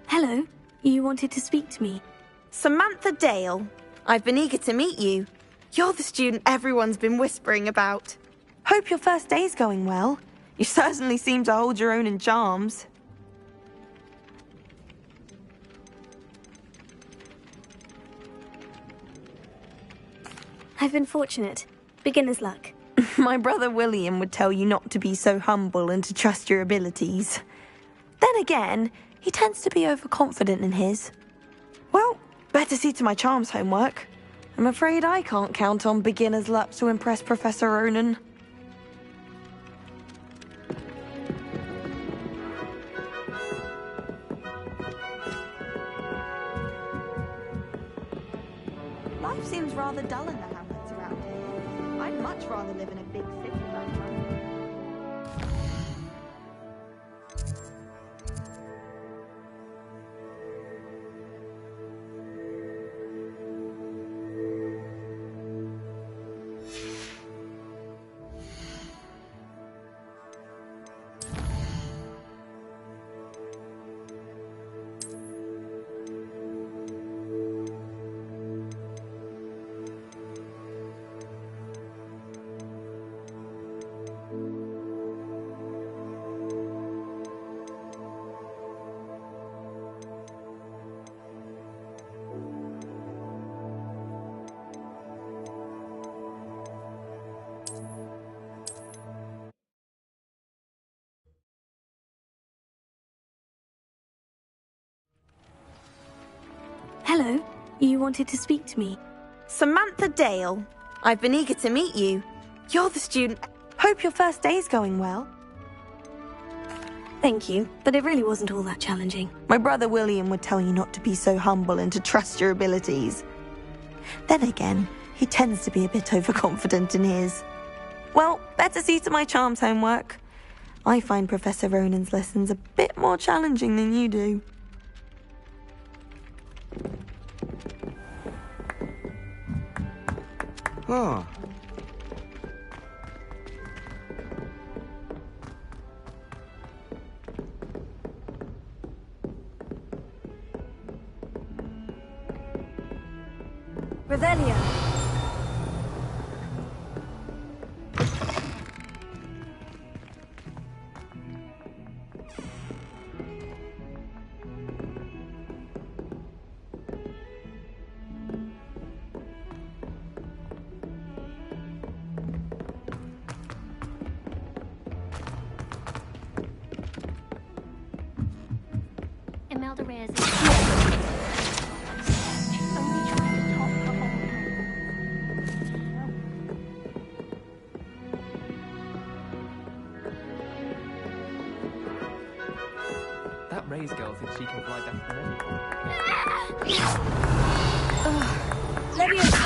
Hello. You wanted to speak to me? Samantha Dale. I've been eager to meet you. You're the student everyone's been whispering about. Hope your first day's going well. You certainly seem to hold your own in charms. I've been fortunate. Beginner's luck. My brother William would tell you not to be so humble and to trust your abilities. Then again, he tends to be overconfident in his. Well, better see to my charms homework. I'm afraid I can't count on beginner's luck to impress Professor Ronan. Life seems rather dull in the hamlets around here. I'd much rather live in a big city like London. Hello. You wanted to speak to me? Samantha Dale. I've been eager to meet you. You're the student. Hope your first day's going well. Thank you, but it really wasn't all that challenging. My brother William would tell you not to be so humble and to trust your abilities. Then again, he tends to be a bit overconfident in his. Well, better see to my charms homework. I find Professor Ronan's lessons a bit more challenging than you do. Ah. Revelia. Ray's girl thinks she can fly better than anyone. Leviosa!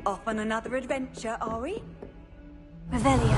Off on another adventure, are we? Revelio.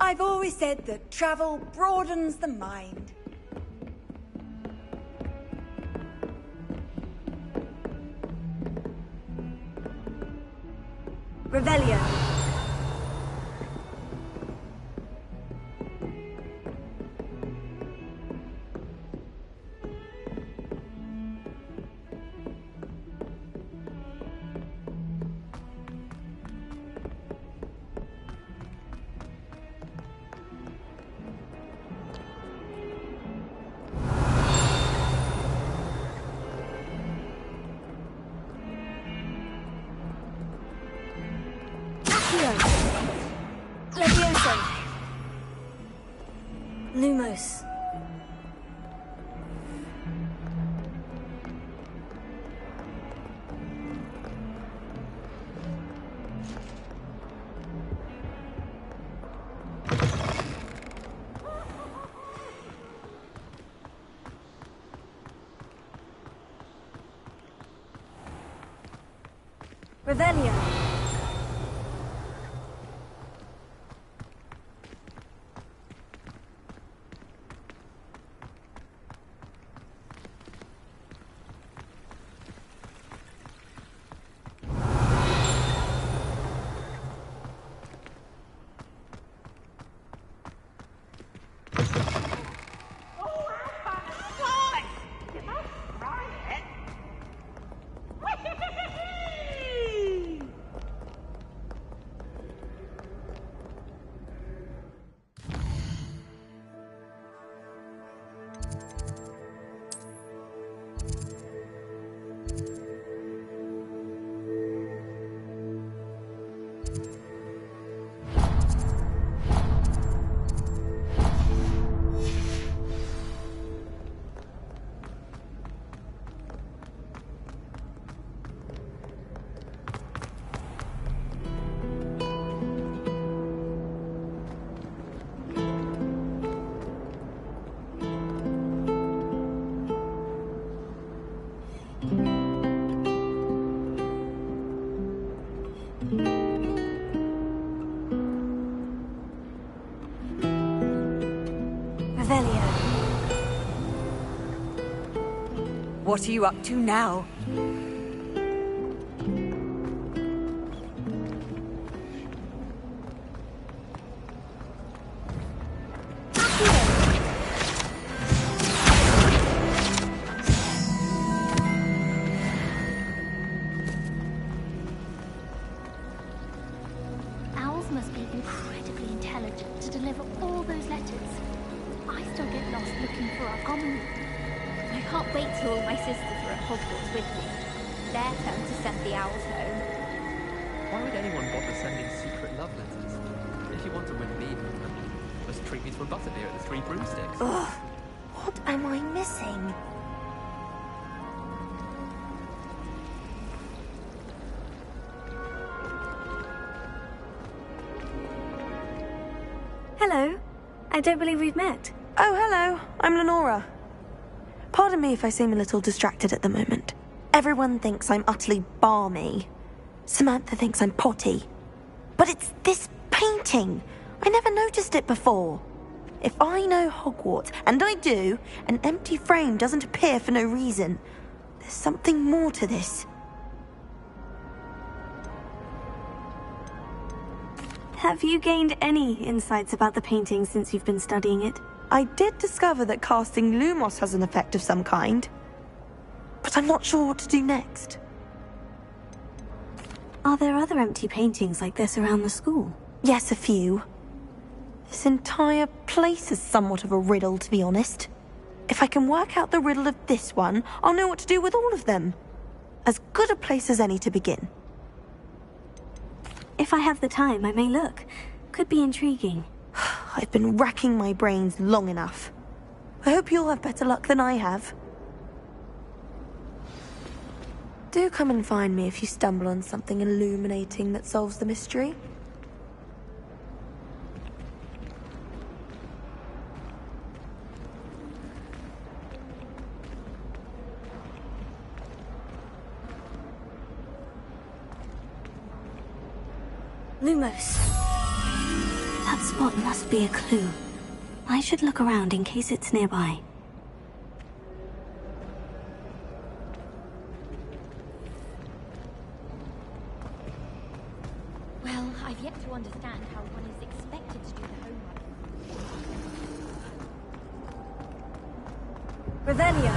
I've always said that travel broadens the mind. Revelio. Leviosa. Lumos. Revelio. Revelio. What are you up to now? Owls must be incredibly intelligent to deliver all those letters. I still get lost looking for our common room. I can't wait till all my sisters are at Hogwarts with me. their turn to send the owls home. Why would anyone bother sending secret love letters? If you want to win me over, just treat me to a butterbeer at the Three Broomsticks. Ugh, what am I missing? Hello. I don't believe we've met. Oh, hello. I'm Lenora. Pardon me if I seem a little distracted at the moment. Everyone thinks I'm utterly balmy. Samantha thinks I'm potty. But it's this painting. I never noticed it before. If I know Hogwarts, and I do, an empty frame doesn't appear for no reason. There's something more to this. Have you gained any insights about the painting since you've been studying it? I did discover that casting Lumos has an effect of some kind. But I'm not sure what to do next. Are there other empty paintings like this around the school? Yes, a few. This entire place is somewhat of a riddle, to be honest. If I can work out the riddle of this one, I'll know what to do with all of them. As good a place as any to begin. If I have the time, I may look. Could be intriguing. I've been racking my brains long enough. I hope you'll have better luck than I have. Do come and find me if you stumble on something illuminating that solves the mystery. Lumos. That spot must be a clue. I should look around in case it's nearby. Well, I've yet to understand how one is expected to do the homework. Revelio.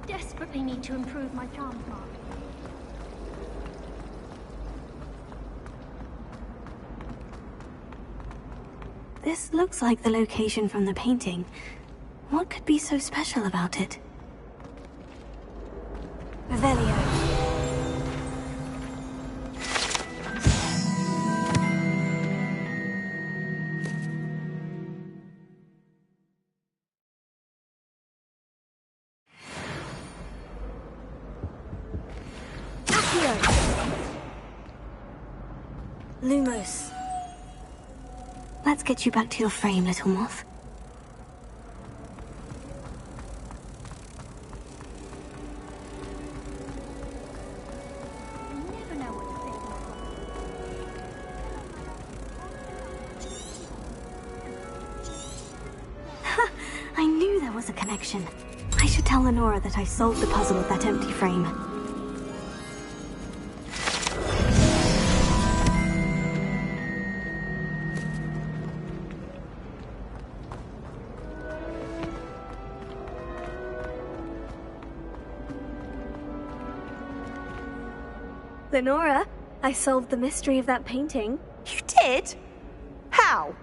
Desperately need to improve my charms mark. This looks like the location from the painting. What could be so special about it? Revelio. Lumos. Let's get you back to your frame, little moth. Ha! I knew there was a connection. I should tell Lenora that I solved the puzzle with that empty frame. Lenora, I solved the mystery of that painting. You did? How?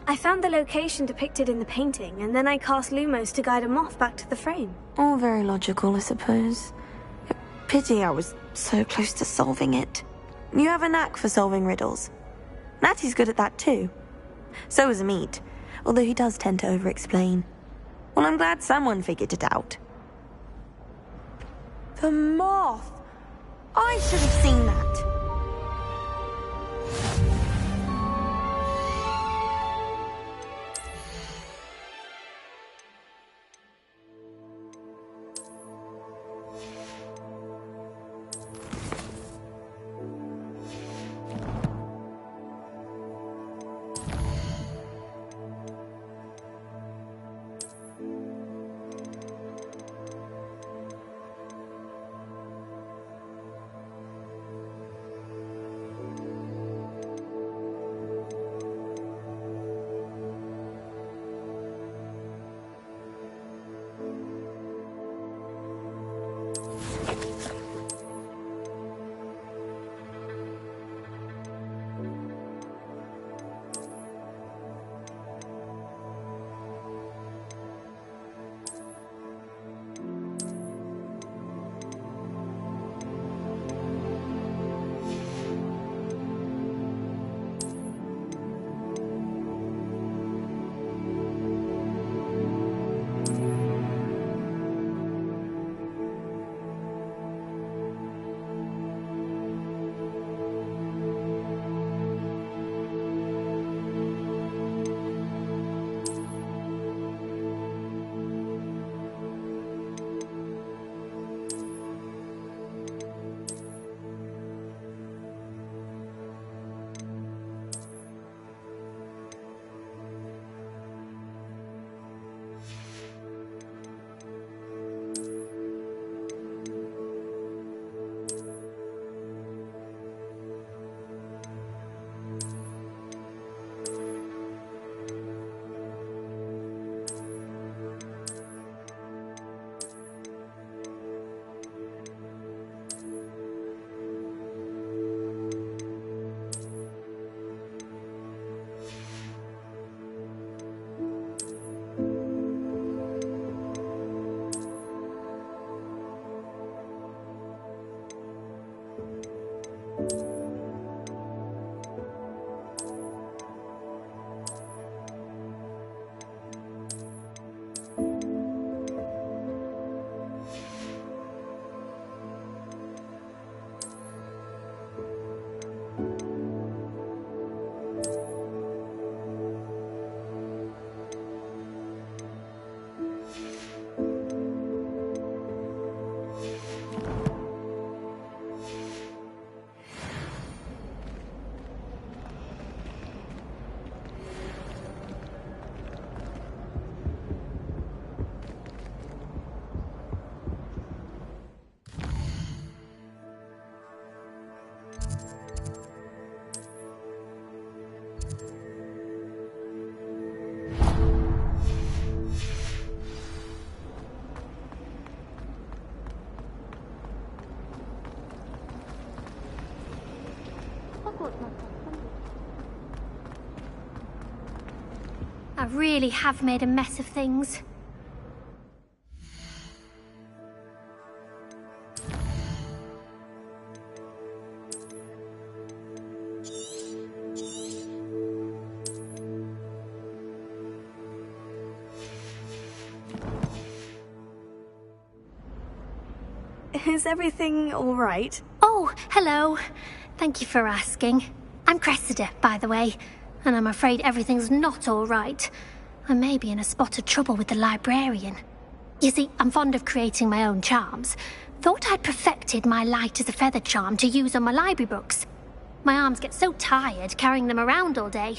I found the location depicted in the painting, and then I cast Lumos to guide a moth back to the frame. All very logical, I suppose. Pity I was so close to solving it. You have a knack for solving riddles. Natty's good at that too. So is Amit, although he does tend to over-explain. Well, I'm glad someone figured it out. The moth! I should have seen that. I really have made a mess of things. Is everything all right? Oh, hello. Thank you for asking. I'm Cressida, by the way, and I'm afraid everything's not all right. I may be in a spot of trouble with the librarian. You see, I'm fond of creating my own charms. Thought I'd perfected my light as a feather charm to use on my library books. My arms get so tired carrying them around all day.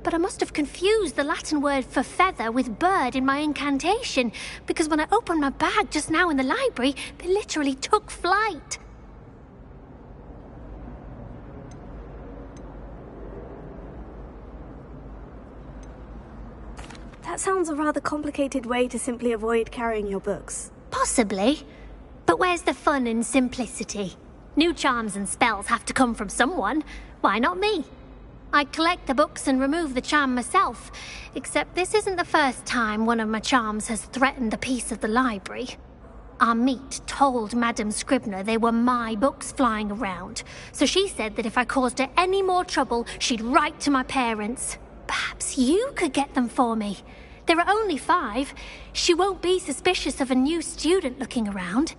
But I must have confused the Latin word for feather with bird in my incantation, because when I opened my bag just now in the library, they literally took flight. That sounds a rather complicated way to simply avoid carrying your books. Possibly. But where's the fun in simplicity? New charms and spells have to come from someone. Why not me? I collect the books and remove the charm myself, except this isn't the first time one of my charms has threatened the peace of the library. Our meet told Madame Scribner they were my books flying around, so she said that if I caused her any more trouble, she'd write to my parents. Perhaps you could get them for me. There are only 5. She won't be suspicious of a new student looking around.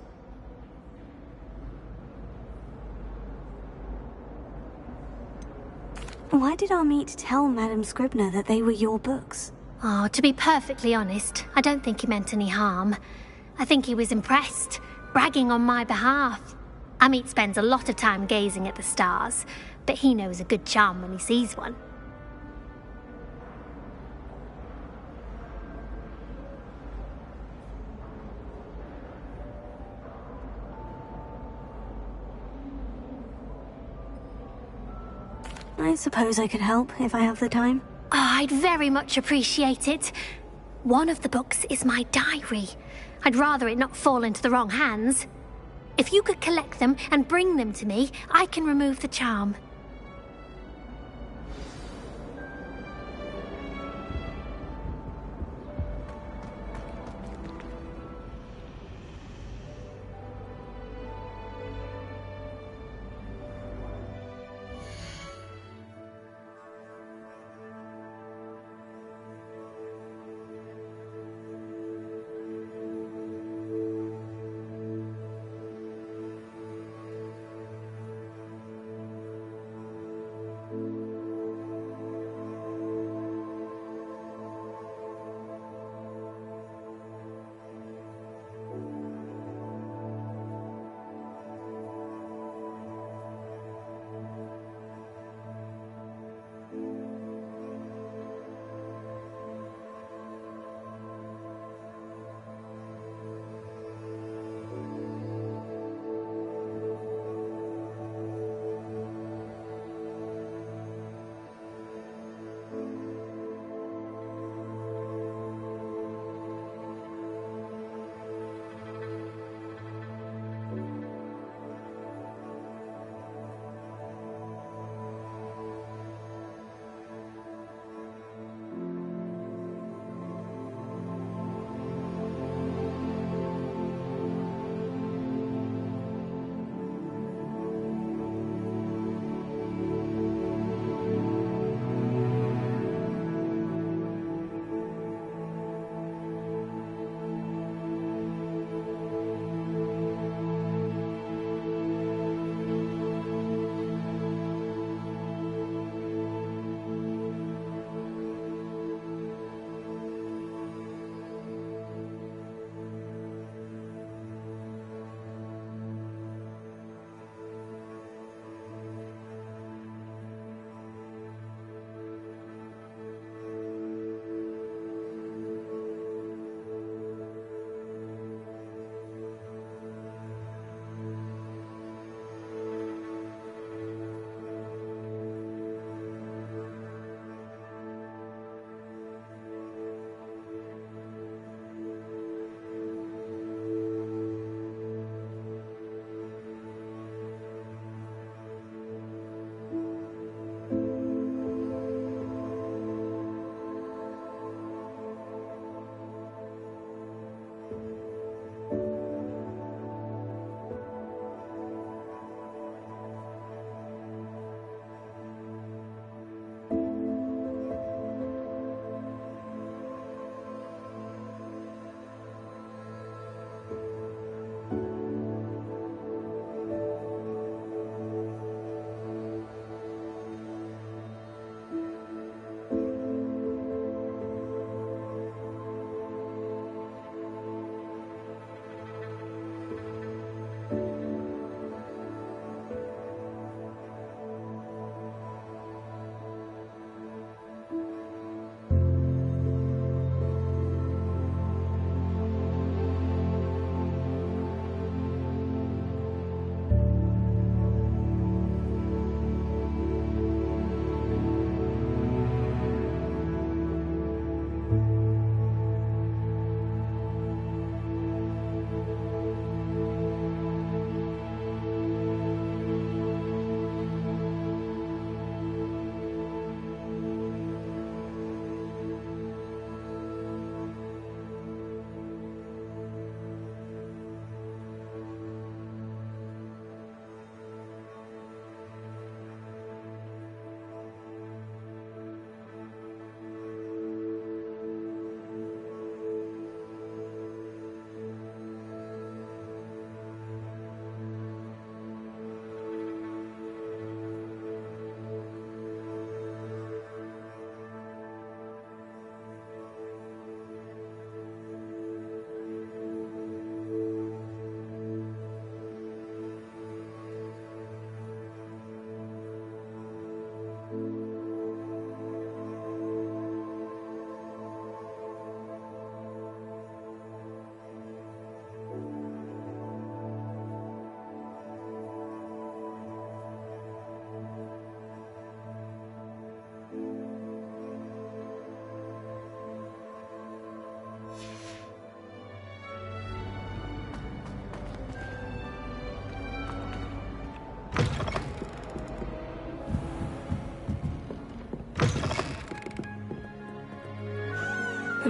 Why did our meet tell Madame Scribner that they were your books? Oh, to be perfectly honest, I don't think he meant any harm. I think he was impressed, bragging on my behalf. Amit spends a lot of time gazing at the stars, but he knows a good charm when he sees one. I suppose I could help if I have the time. Oh, I'd very much appreciate it. One of the books is my diary. I'd rather it not fall into the wrong hands. If you could collect them and bring them to me, I can remove the charm.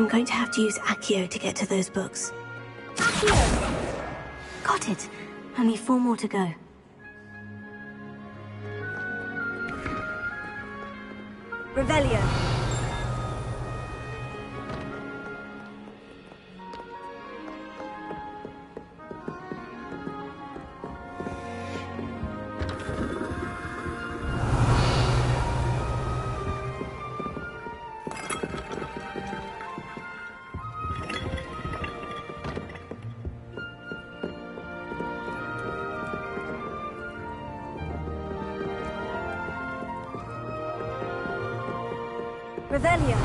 I'm going to have to use Accio to get to those books. Accio! Got it. Only 4 more to go. Revelio. Revelio.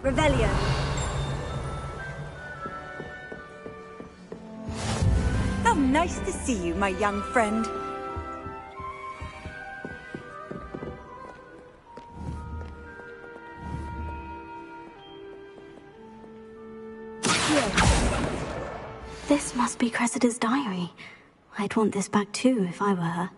Revelio. How nice to see you, my young friend. This must be Cressida's diary. I'd want this back too if I were her.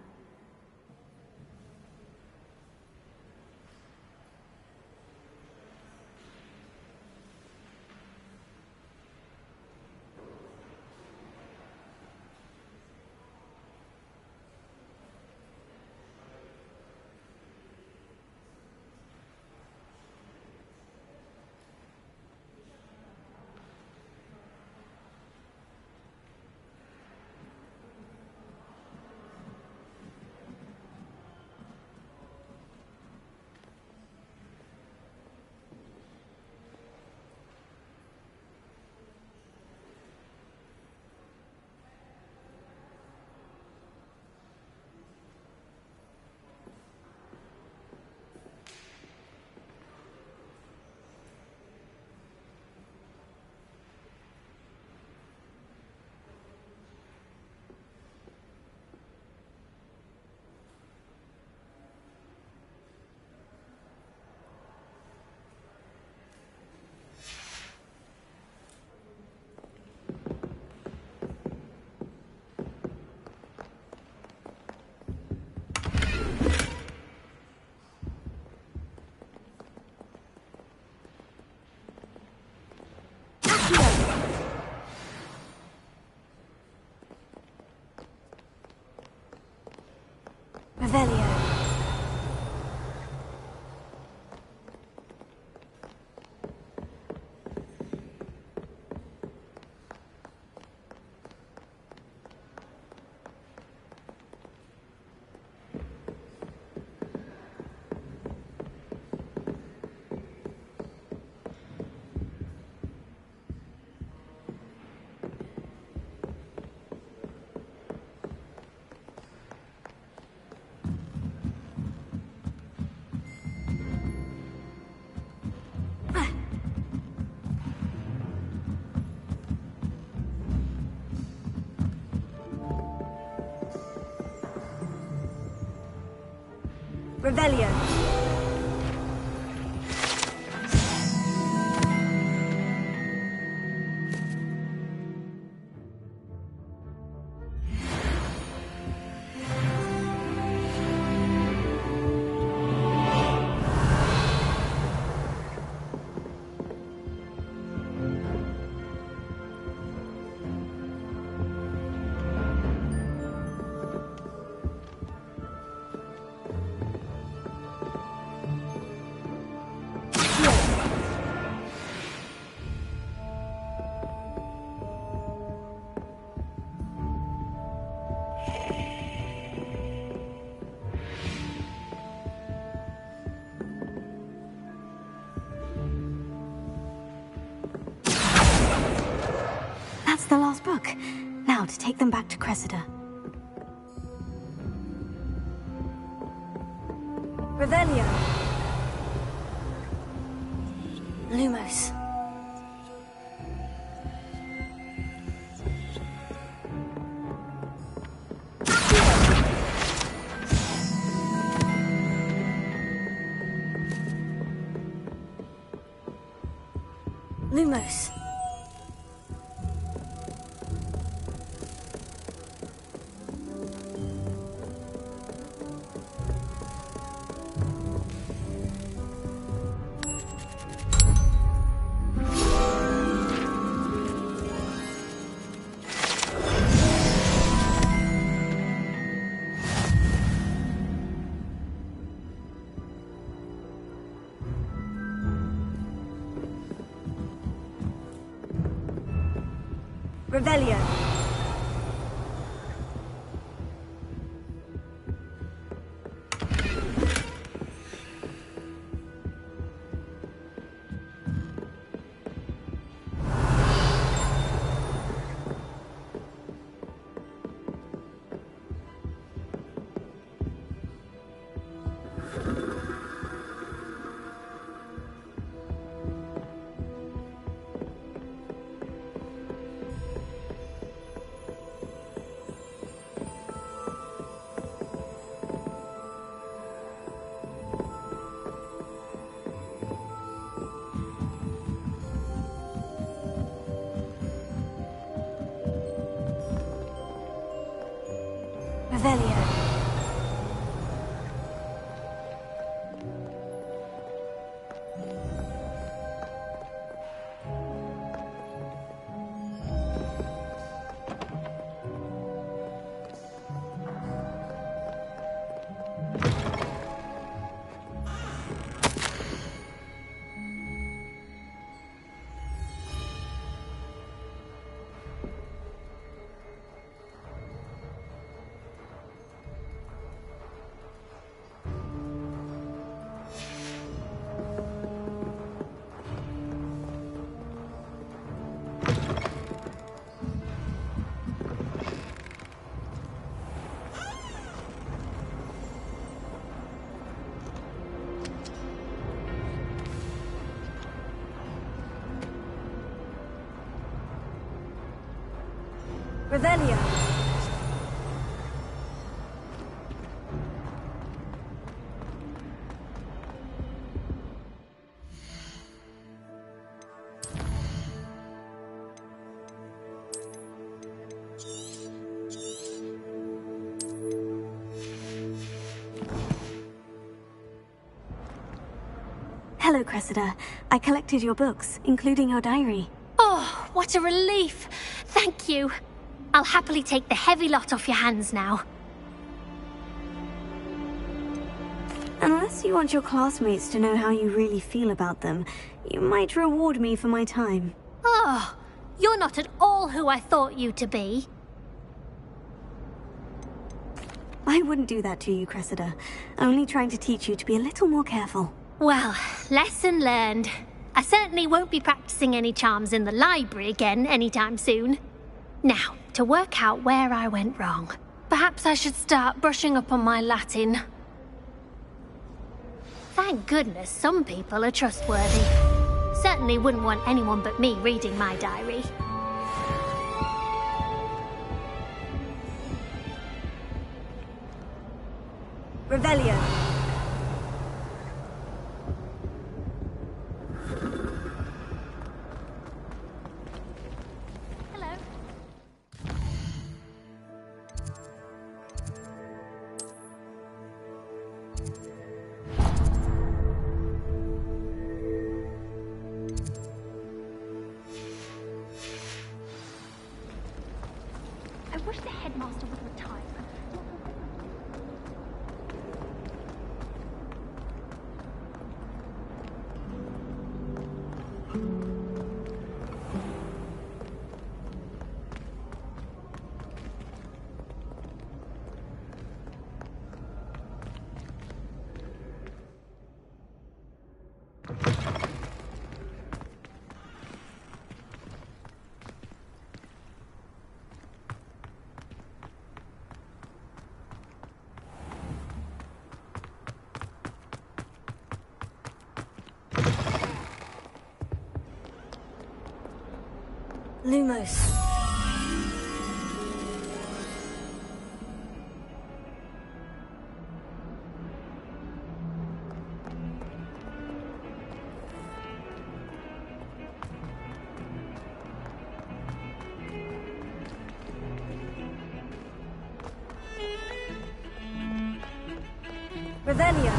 Revelio. Revelio. That's the last book. Now to take them back to Cressida. Revelio. Lumos. Lumos. Revelio. Revelio. Revelio. Hello, Cressida. I collected your books, including your diary. Oh, what a relief! Thank you. I'll happily take the heavy lot off your hands now. Unless you want your classmates to know how you really feel about them, you might reward me for my time. Oh, you're not at all who I thought you to be. I wouldn't do that to you, Cressida. Only trying to teach you to be a little more careful. Well, lesson learned. I certainly won't be practicing any charms in the library again anytime soon. Now, to work out where I went wrong. Perhaps I should start brushing up on my Latin. Thank goodness some people are trustworthy. Certainly wouldn't want anyone but me reading my diary. Revelio. I wish the headmaster would retire. Lumos. Revelio.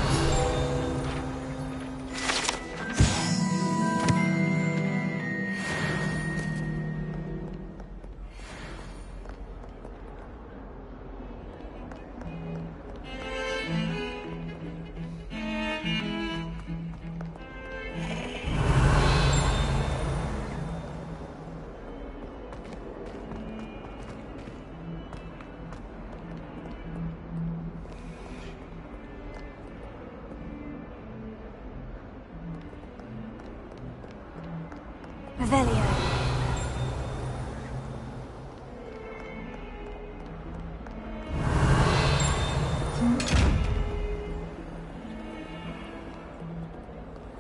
Revelio.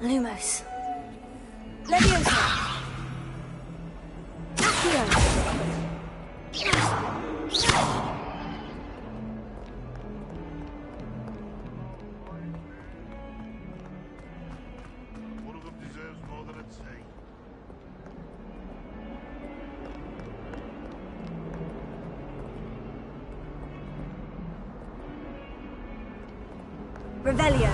Lumos. Leviosa. Accio. One of them deserves more than at sea. Revelio.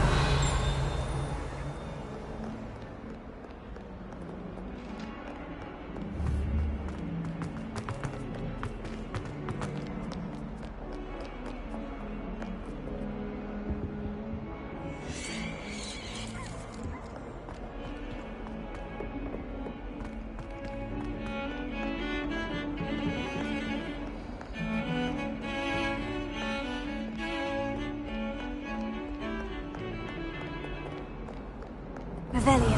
Revelio.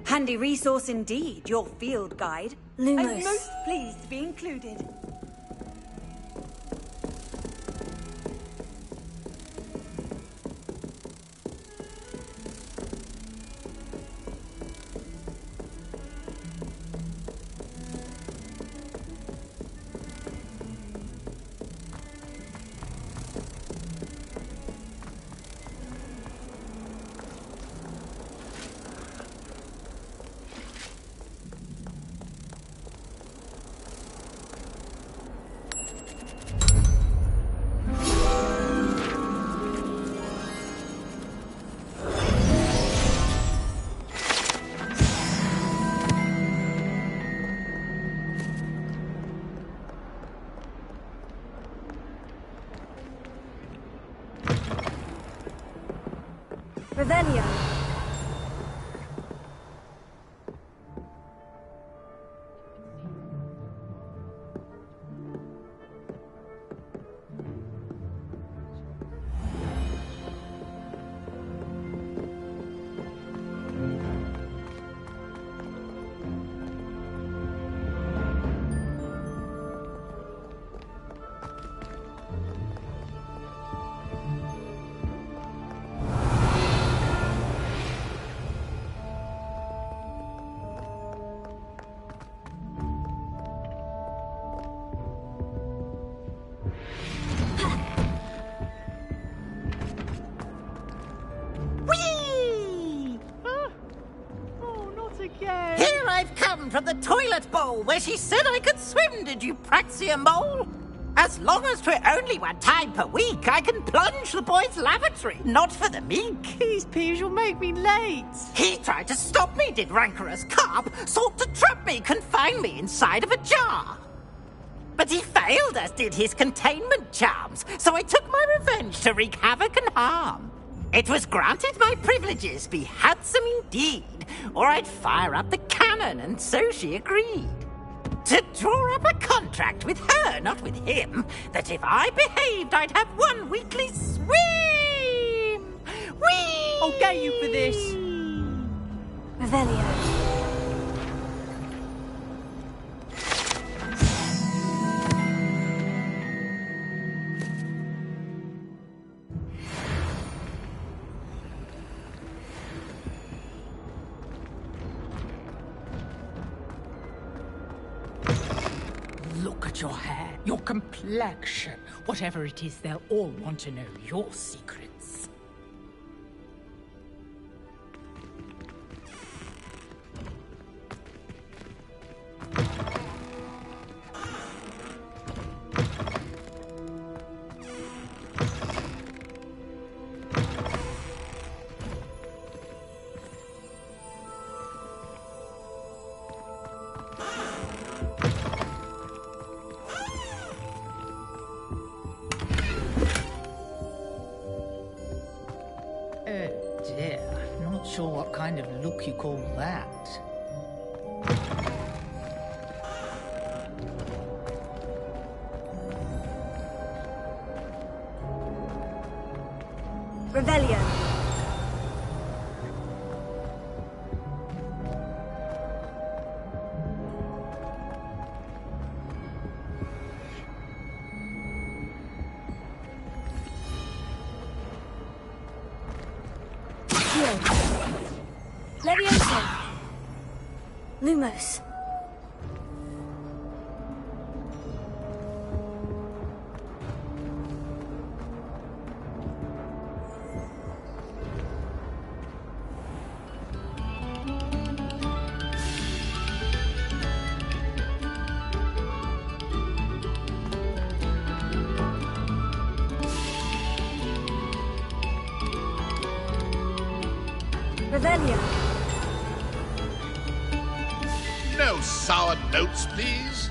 Handy resource indeed, your field guide. Lumos. I'm most pleased to be included. Revelio. Here I've come from the toilet bowl where she said I could swim, did you praxia mole? As long as for only 1 time per week, I can plunge the boy's lavatory. Not for the meek. These peas will make me late. He tried to stop me, did rancorous carp. Sought to trap me, confine me inside of a jar. But he failed, as did his containment charms. So I took my revenge to wreak havoc and harm. It was granted my privileges be handsome indeed, or I'd fire up the cannon, and so she agreed. To draw up a contract with her, not with him, that if I behaved, I'd have 1 weekly swim! Whee! I'll get you for this! Revelio. Look at your hair, your complexion. Whatever it is, they'll all want to know your secrets. Sure what kind of look you call that. Revelio. Levioso. Lumos. Revelio. No sour notes, please.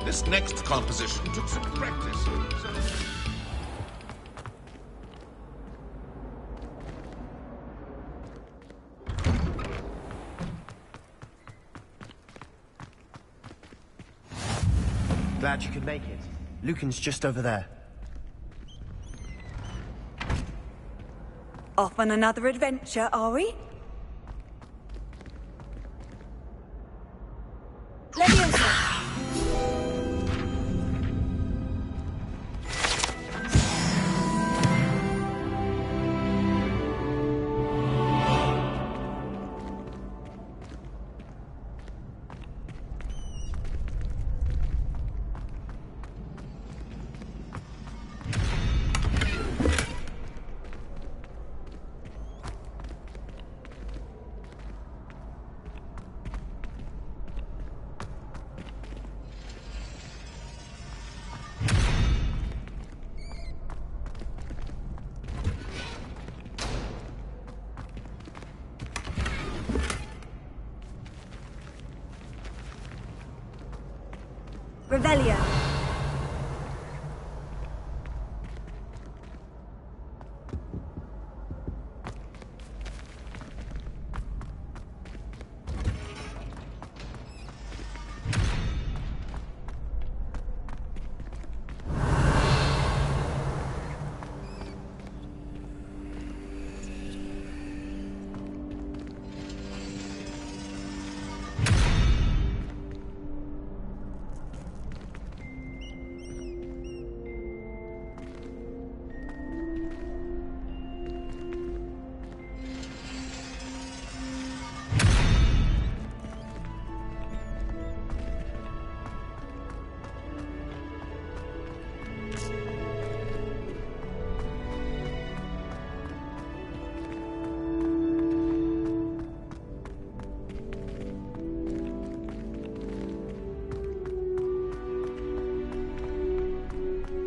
This next composition took some practice. So... Glad you could make it. Lucan's just over there. Off on another adventure, are we? Levioso. Revelio.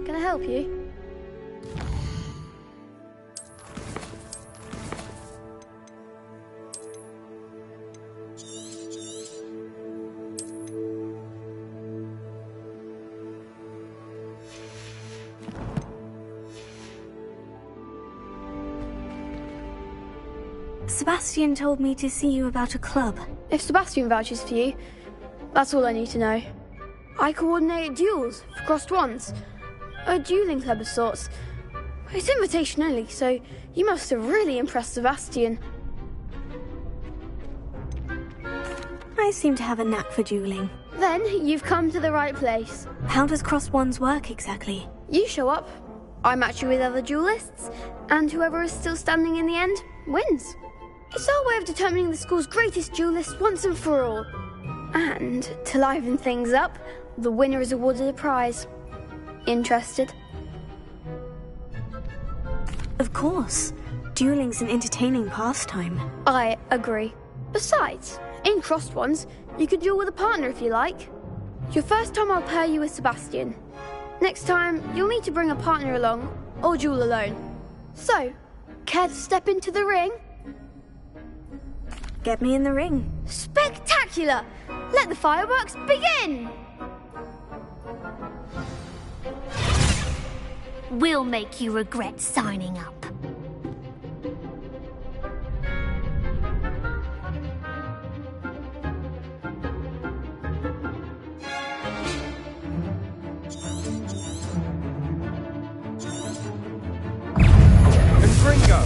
Can I help you? Sebastian told me to see you about a club. If Sebastian vouches for you, that's all I need to know. I coordinate duels for crossed wands. A dueling club of sorts. It's invitation only, so you must have really impressed Sebastian. I seem to have a knack for dueling. Then you've come to the right place. How does crossed wands work exactly? You show up, I match you with other duelists, and whoever is still standing in the end wins. It's our way of determining the school's greatest duelist once and for all. And to liven things up, the winner is awarded a prize. Interested? Of course. Dueling's an entertaining pastime. I agree. Besides, in crossed ones, you could duel with a partner if you like. Your first time I'll pair you with Sebastian. Next time, you'll need to bring a partner along, or duel alone. So, care to step into the ring? Get me in the ring. Spectacular! Let the fireworks begin! We'll make you regret signing up. Confringo!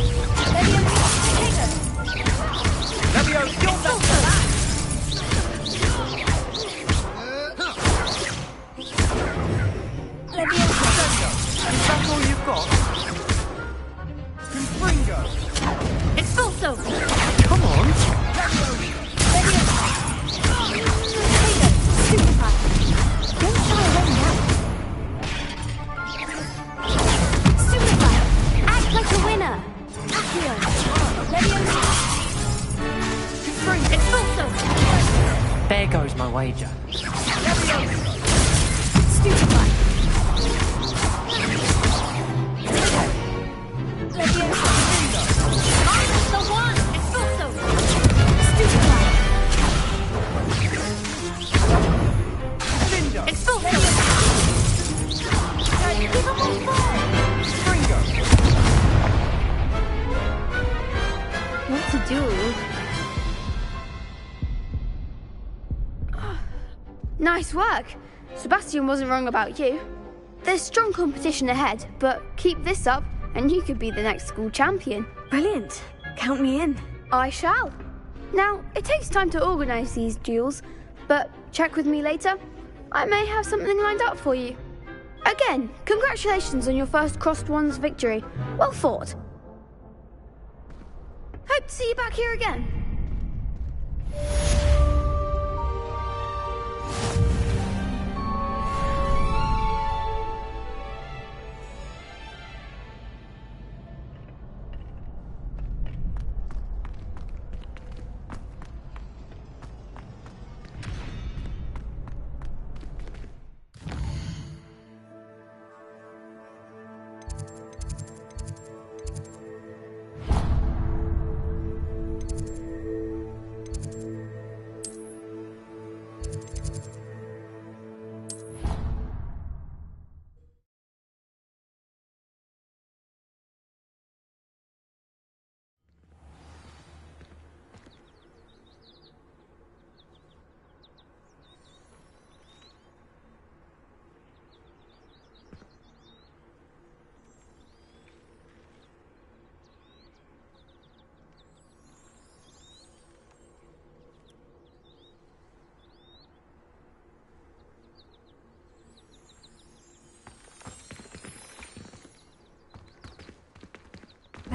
Levio, you're that! Is that all you've got? Confringo! Expulso! Come on! Superfly! Act like a winner! Accio! Expulso! There goes my wager. Stupefy! What's a duel? Nice work. Sebastian wasn't wrong about you. There's strong competition ahead, but keep this up and you could be the next school champion. Brilliant. Count me in. I shall. Now, it takes time to organise these duels, but check with me later. I may have something lined up for you. Again, congratulations on your first crossed wands victory. Well fought. Hope to see you back here again.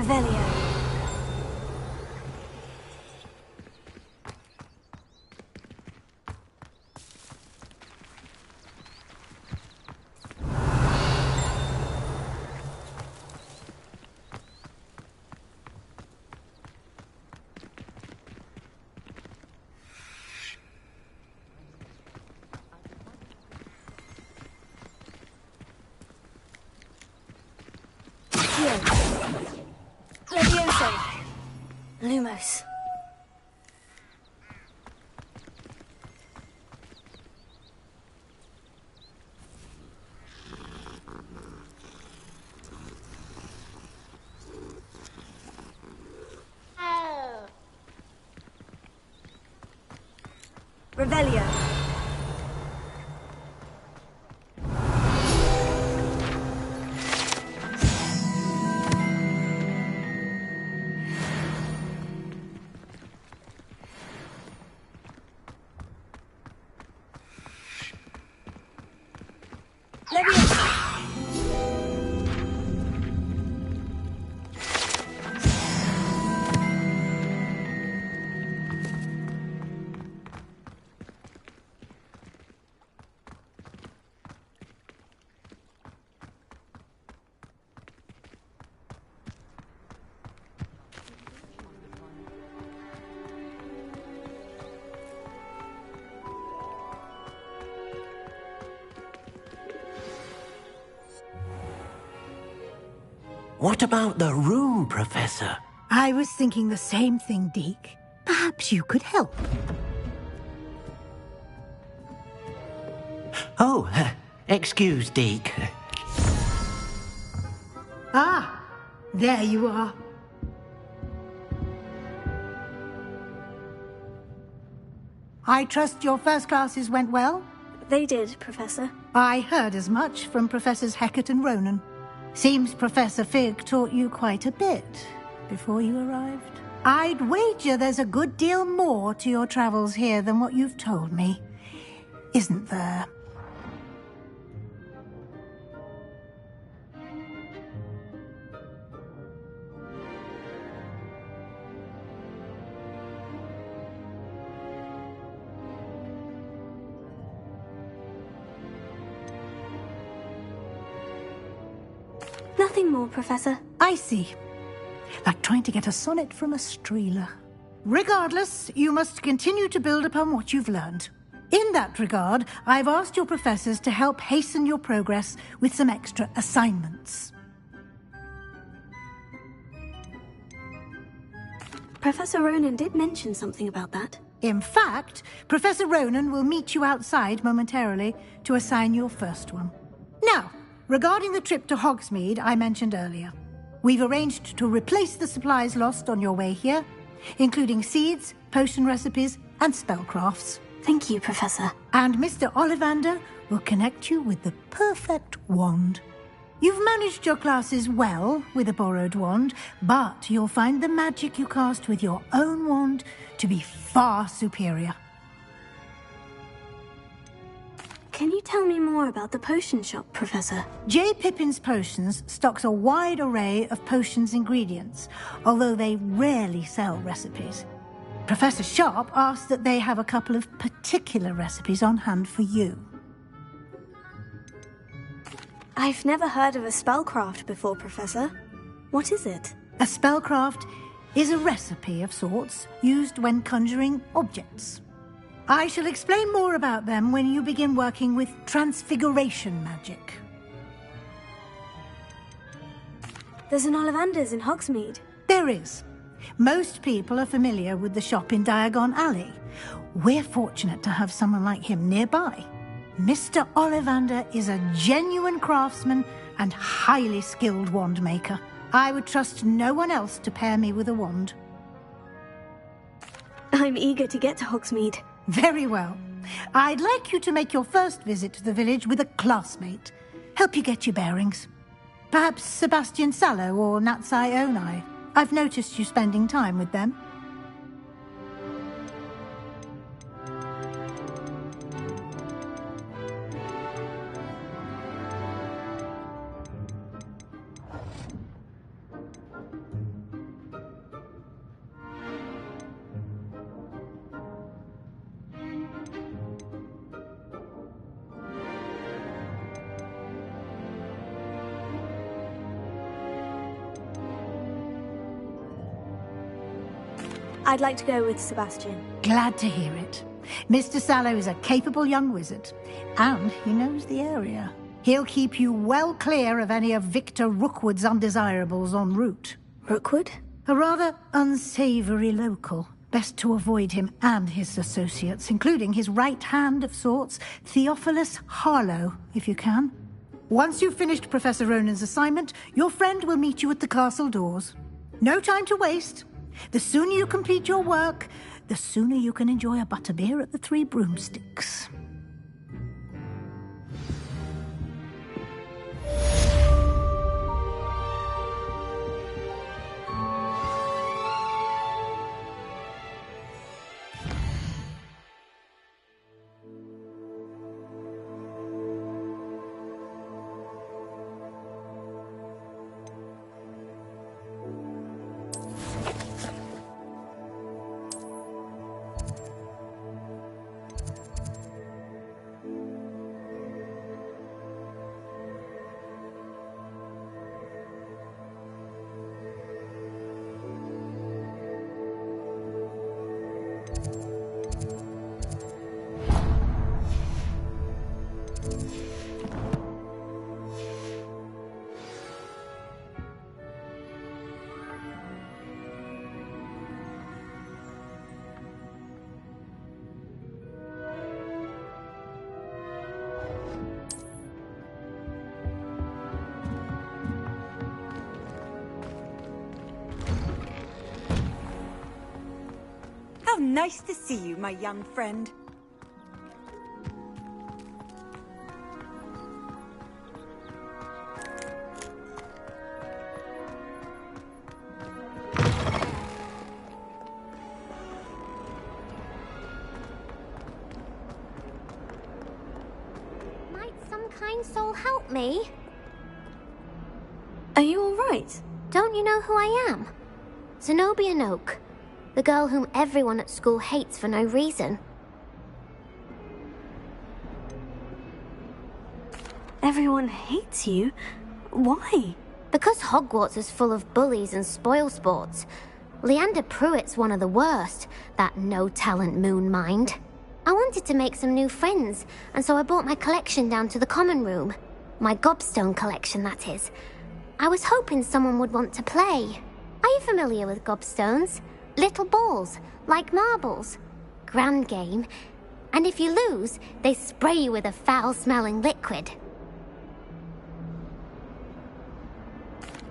Revelio. Levioso. Lumos. Revelio. What about the room, Professor? I was thinking the same thing, Deke. Perhaps you could help. Oh, excuse, Deke. Ah, there you are. I trust your first classes went well? They did, Professor. I heard as much from Professors Hecat and Ronan. Seems Professor Fig taught you quite a bit before you arrived. I'd wager there's a good deal more to your travels here than what you've told me. Isn't there? Nothing more, Professor. I see. Like trying to get a sonnet from a streeler. Regardless, you must continue to build upon what you've learned. In that regard, I've asked your professors to help hasten your progress with some extra assignments. Professor Ronan did mention something about that. In fact, Professor Ronan will meet you outside momentarily to assign your first one. Now, regarding the trip to Hogsmeade I mentioned earlier, we've arranged to replace the supplies lost on your way here, including seeds, potion recipes, and spellcrafts. Thank you, Professor. And Mr. Ollivander will connect you with the perfect wand. You've managed your classes well with a borrowed wand, but you'll find the magic you cast with your own wand to be far superior. Can you tell me more about the potion shop, Professor? J. Pippin's Potions stocks a wide array of potions ingredients, although they rarely sell recipes. Professor Sharp asked that they have a couple of particular recipes on hand for you. I've never heard of a spellcraft before, Professor. What is it? A spellcraft is a recipe of sorts used when conjuring objects. I shall explain more about them when you begin working with transfiguration magic. There's an Ollivander's in Hogsmeade. There is. Most people are familiar with the shop in Diagon Alley. We're fortunate to have someone like him nearby. Mr. Ollivander is a genuine craftsman and highly skilled wand maker. I would trust no one else to pair me with a wand. I'm eager to get to Hogsmeade. Very well. I'd like you to make your first visit to the village with a classmate. Help you get your bearings. Perhaps Sebastian Sallow or Natsai Onai. I've noticed you spending time with them. I'd like to go with Sebastian. Glad to hear it. Mr. Sallow is a capable young wizard, and he knows the area. He'll keep you well clear of any of Victor Rookwood's undesirables en route. Rookwood? A rather unsavory local. Best to avoid him and his associates, including his right hand of sorts, Theophilus Harlow, if you can. Once you've finished Professor Ronan's assignment, your friend will meet you at the castle doors. No time to waste. The sooner you complete your work, the sooner you can enjoy a butterbeer at the Three Broomsticks. How nice to see you, my young friend. Might some kind soul help me? Are you all right? Don't you know who I am? Zenobia Noak. The girl whom everyone at school hates for no reason. Everyone hates you? Why? Because Hogwarts is full of bullies and spoilsports. Leander Pruitt's one of the worst, that no-talent moon mind. I wanted to make some new friends, and so I brought my collection down to the common room. My gobstone collection, that is. I was hoping someone would want to play. Are you familiar with gobstones? Little balls, like marbles. Grand game. And if you lose, they spray you with a foul-smelling liquid.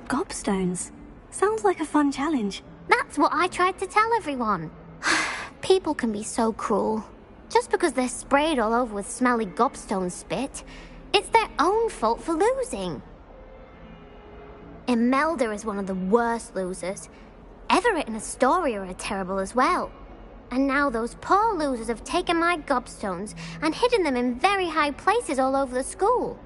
Gobstones? Sounds like a fun challenge. That's what I tried to tell everyone. People can be so cruel. Just because they're sprayed all over with smelly gobstone spit, it's their own fault for losing. Imelda is one of the worst losers. Everett and Astoria are terrible as well. And now those poor losers have taken my gobstones and hidden them in very high places all over the school.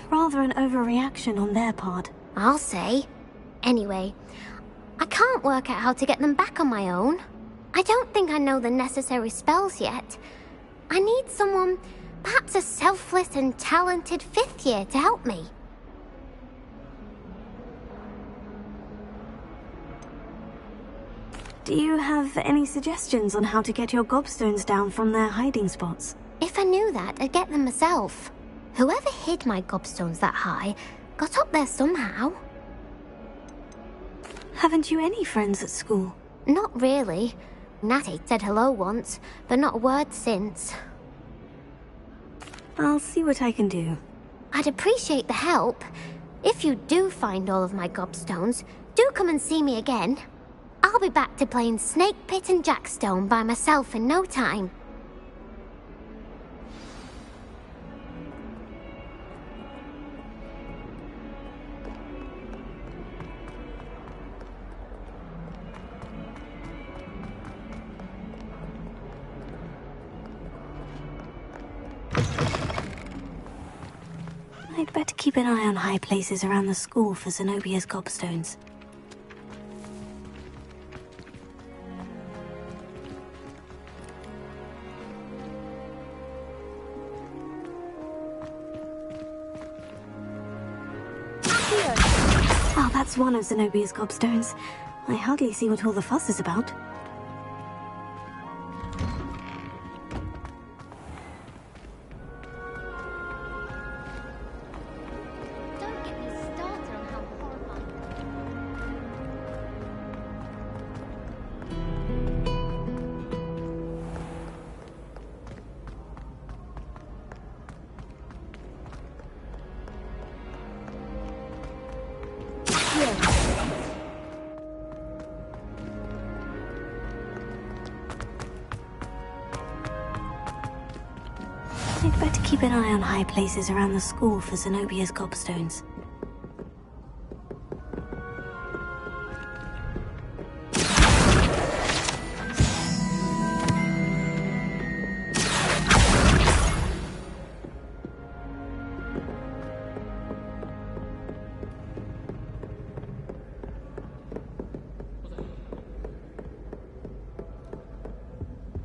Rather an overreaction on their part. I'll say. Anyway, I can't work out how to get them back on my own. I don't think I know the necessary spells yet. I need someone, perhaps a selfless and talented fifth year to help me. Do you have any suggestions on how to get your gobstones down from their hiding spots? If I knew that, I'd get them myself. Whoever hid my gobstones that high got up there somehow. Haven't you any friends at school? Not really. Natty said hello once, but not a word since. I'll see what I can do. I'd appreciate the help. If you do find all of my gobstones, do come and see me again. I'll be back to playing Snake Pit and Jackstone by myself in no time. I'd better keep an eye on high places around the school for Zenobia's gobstones. That's one of Zenobia's gobstones. I hardly see what all the fuss is about. Don't get me started on how horrifying. I'd better keep an eye on high places around the school for Zenobia's gobstones.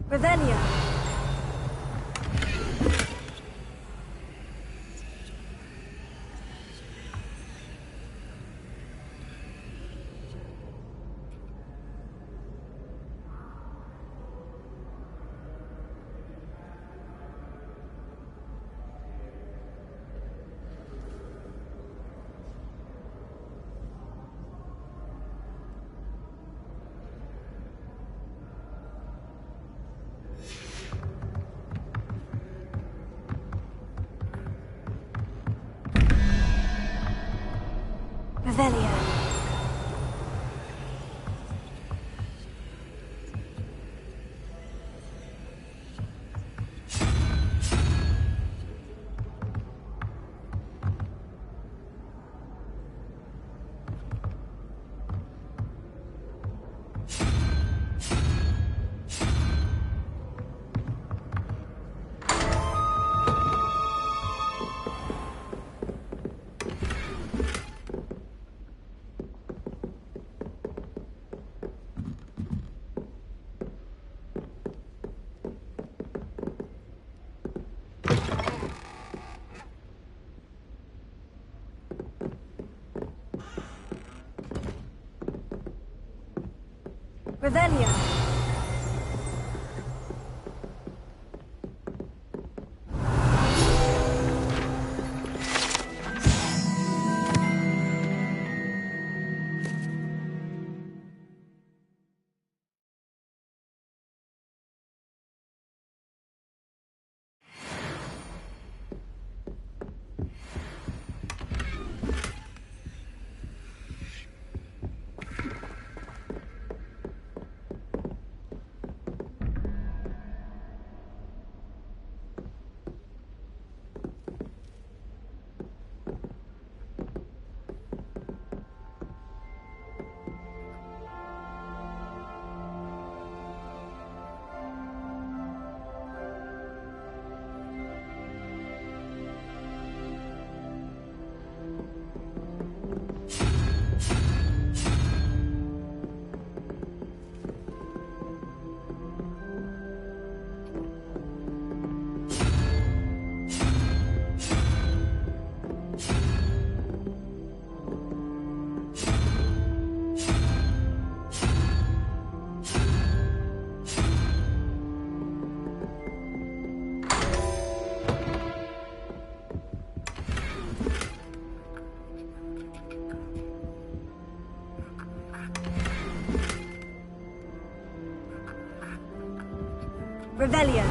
Revelio. Revelio. Revelio. Revelio.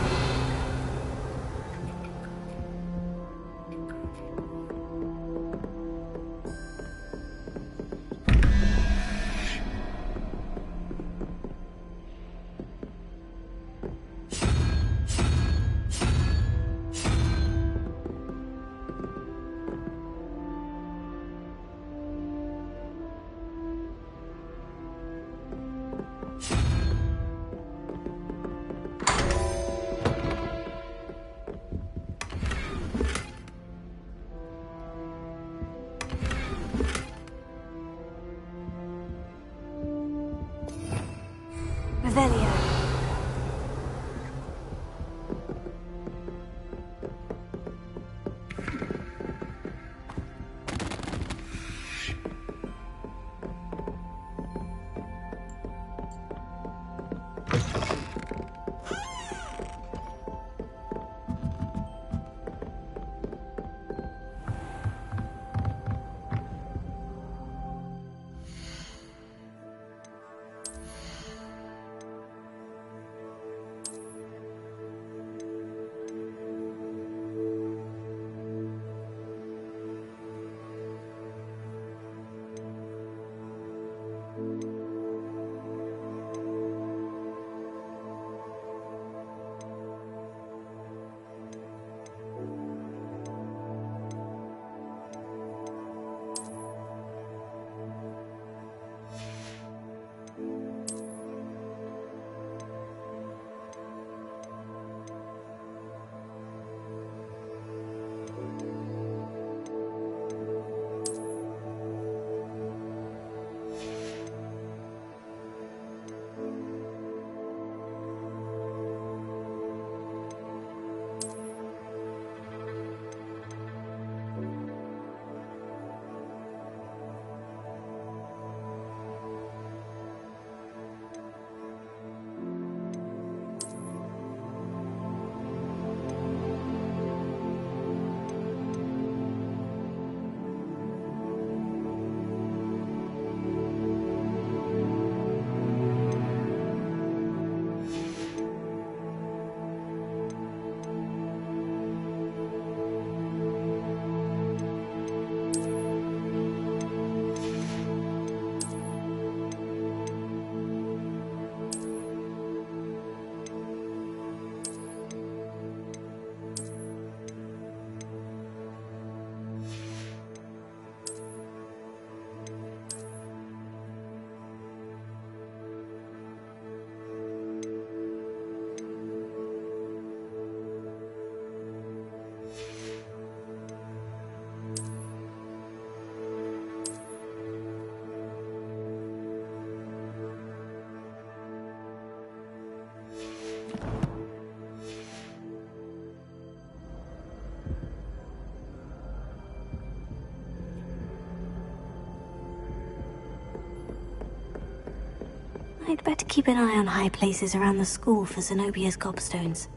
I'd better keep an eye on high places around the school for Zenobia's gobstones.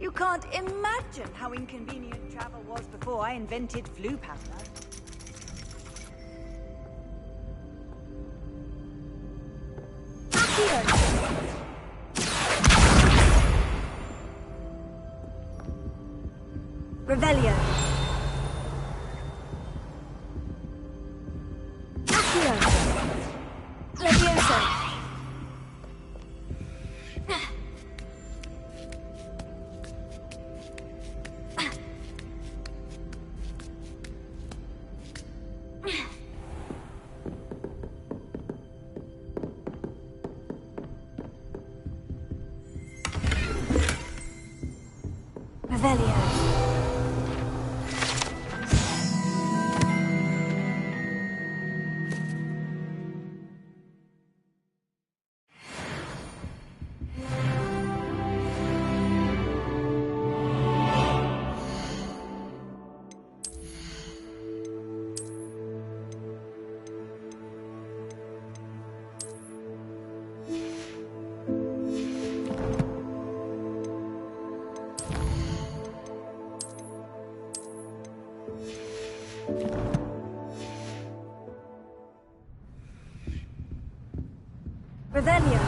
You can't imagine how inconvenient travel was before I invented flu powder. Revelio. Accio. Levioso. Revelio. Revelio.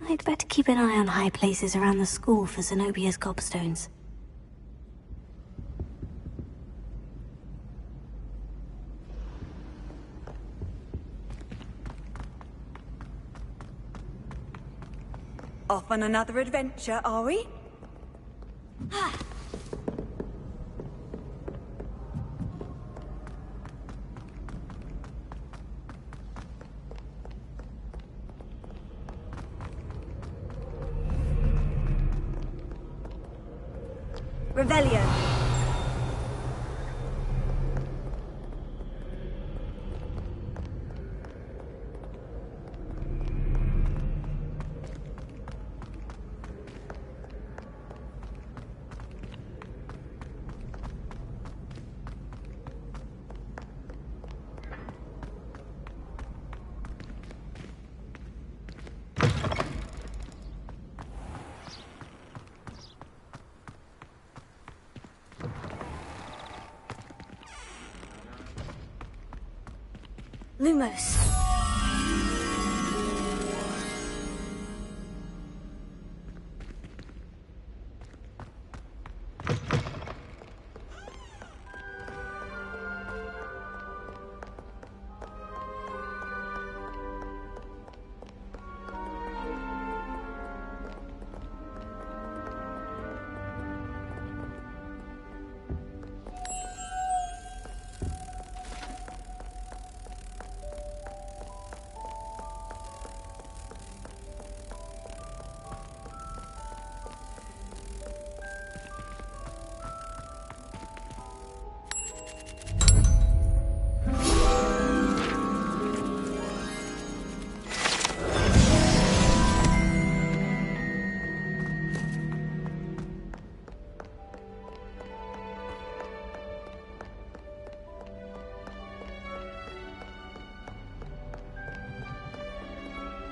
I'd better keep an eye on high places around the school for Zenobia's gobstones. Off on another adventure, are we? Revelio. Lumos.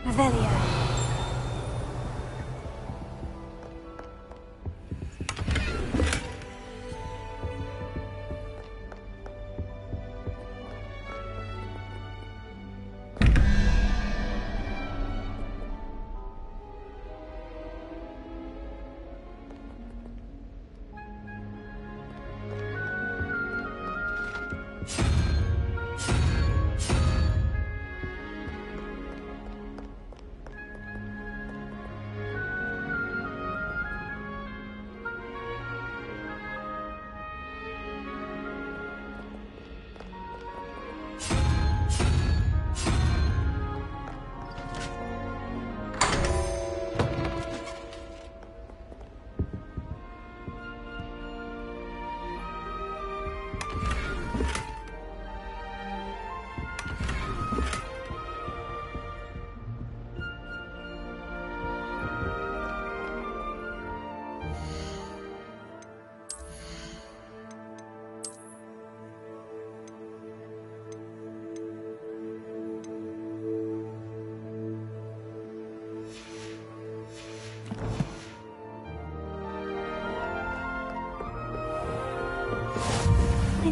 Revelio.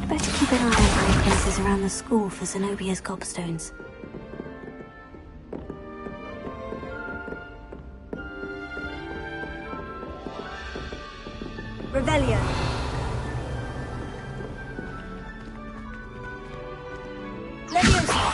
I'd better keep an eye on high places around the school for Zenobia's gobstones. Revelio. Leviosa.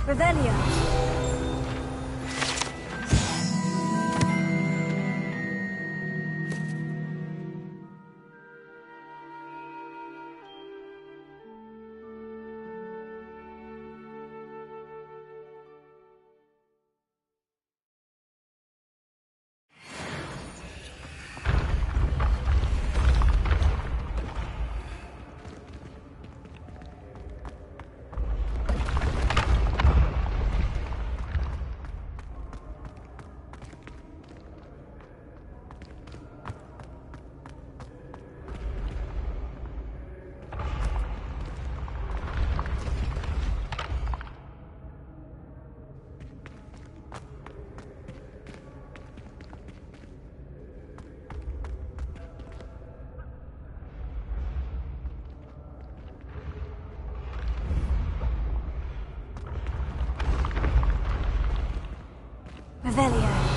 Revelio. Revelio.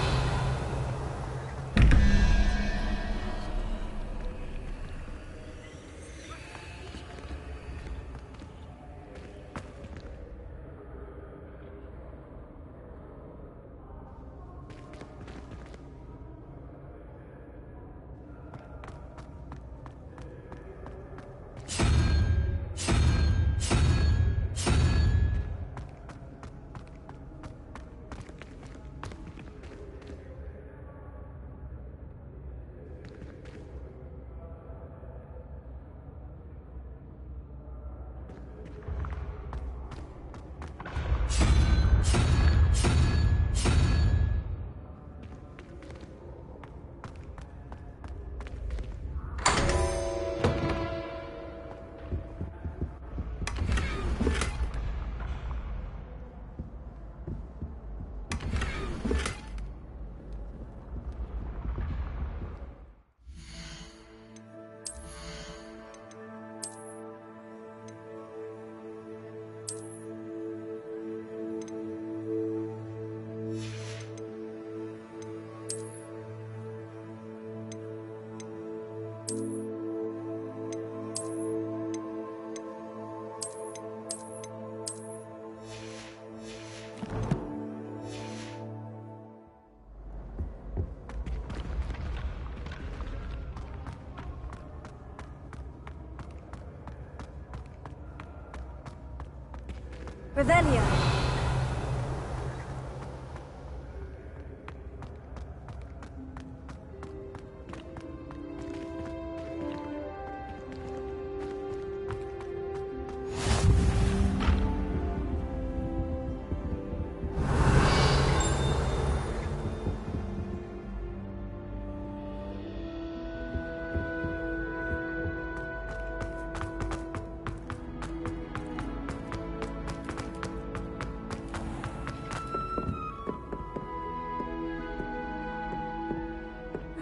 Revelio.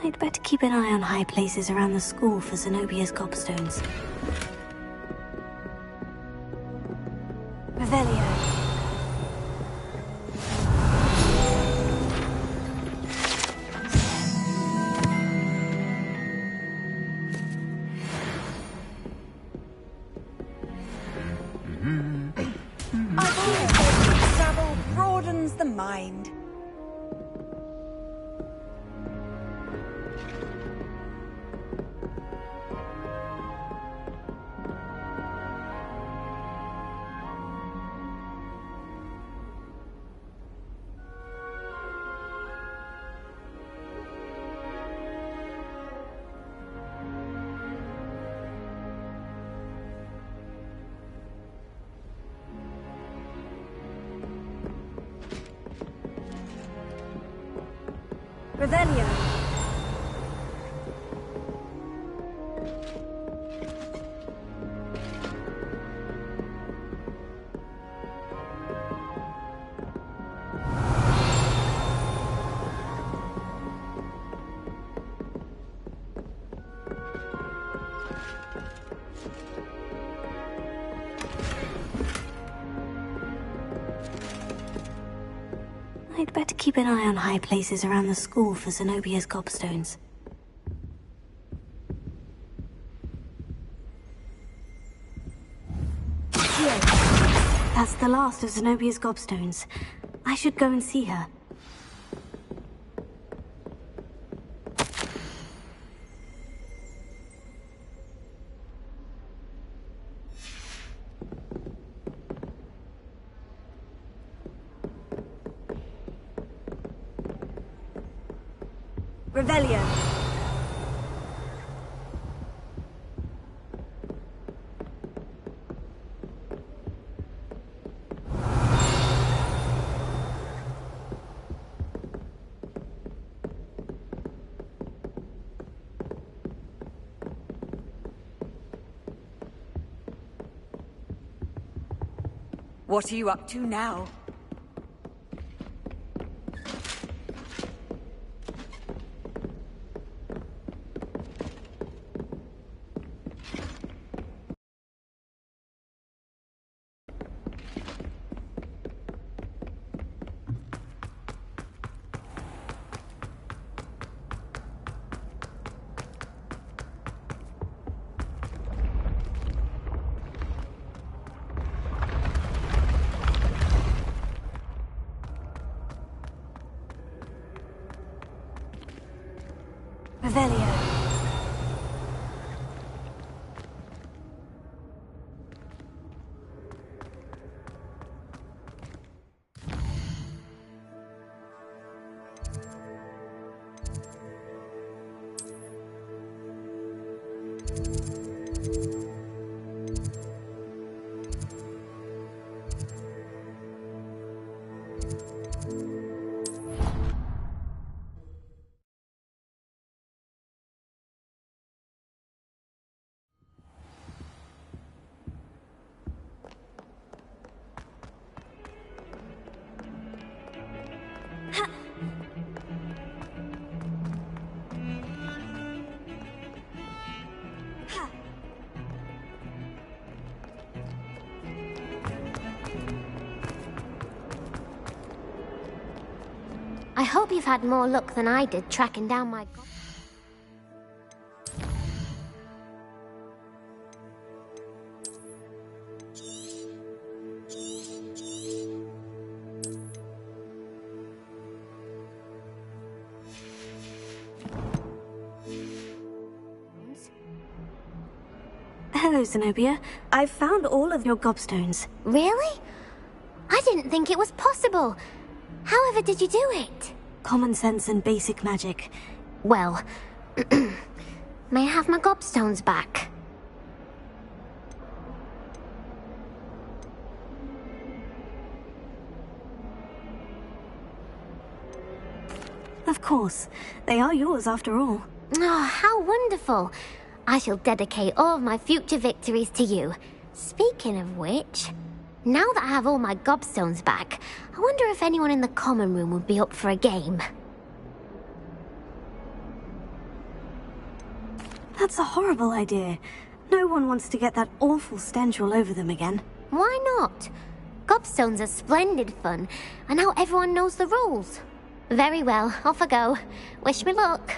I'd better keep an eye on high places around the school for Zenobia's gobstones. Revelio. I've always thought travel broadens the mind. Revelio. I'd better keep an eye on high places around the school for Zenobia's gobstones. That's the last of Zenobia's gobstones. I should go and see her. Revelio. What are you up to now? Revelio. I hope you've had more luck than I did tracking down my... Hello, Zenobia. I've found all of your gobstones. Really? I didn't think it was possible. However did you do it? Common sense and basic magic. Well, may I have my gobstones back? Of course. They are yours after all. Oh, how wonderful. I shall dedicate all of my future victories to you. Speaking of which, now that I have all my gobstones back, I wonder if anyone in the common room would be up for a game. That's a horrible idea. No one wants to get that awful stench all over them again. Why not? Gobstones are splendid fun, and now everyone knows the rules. Very well, off I go. Wish me luck.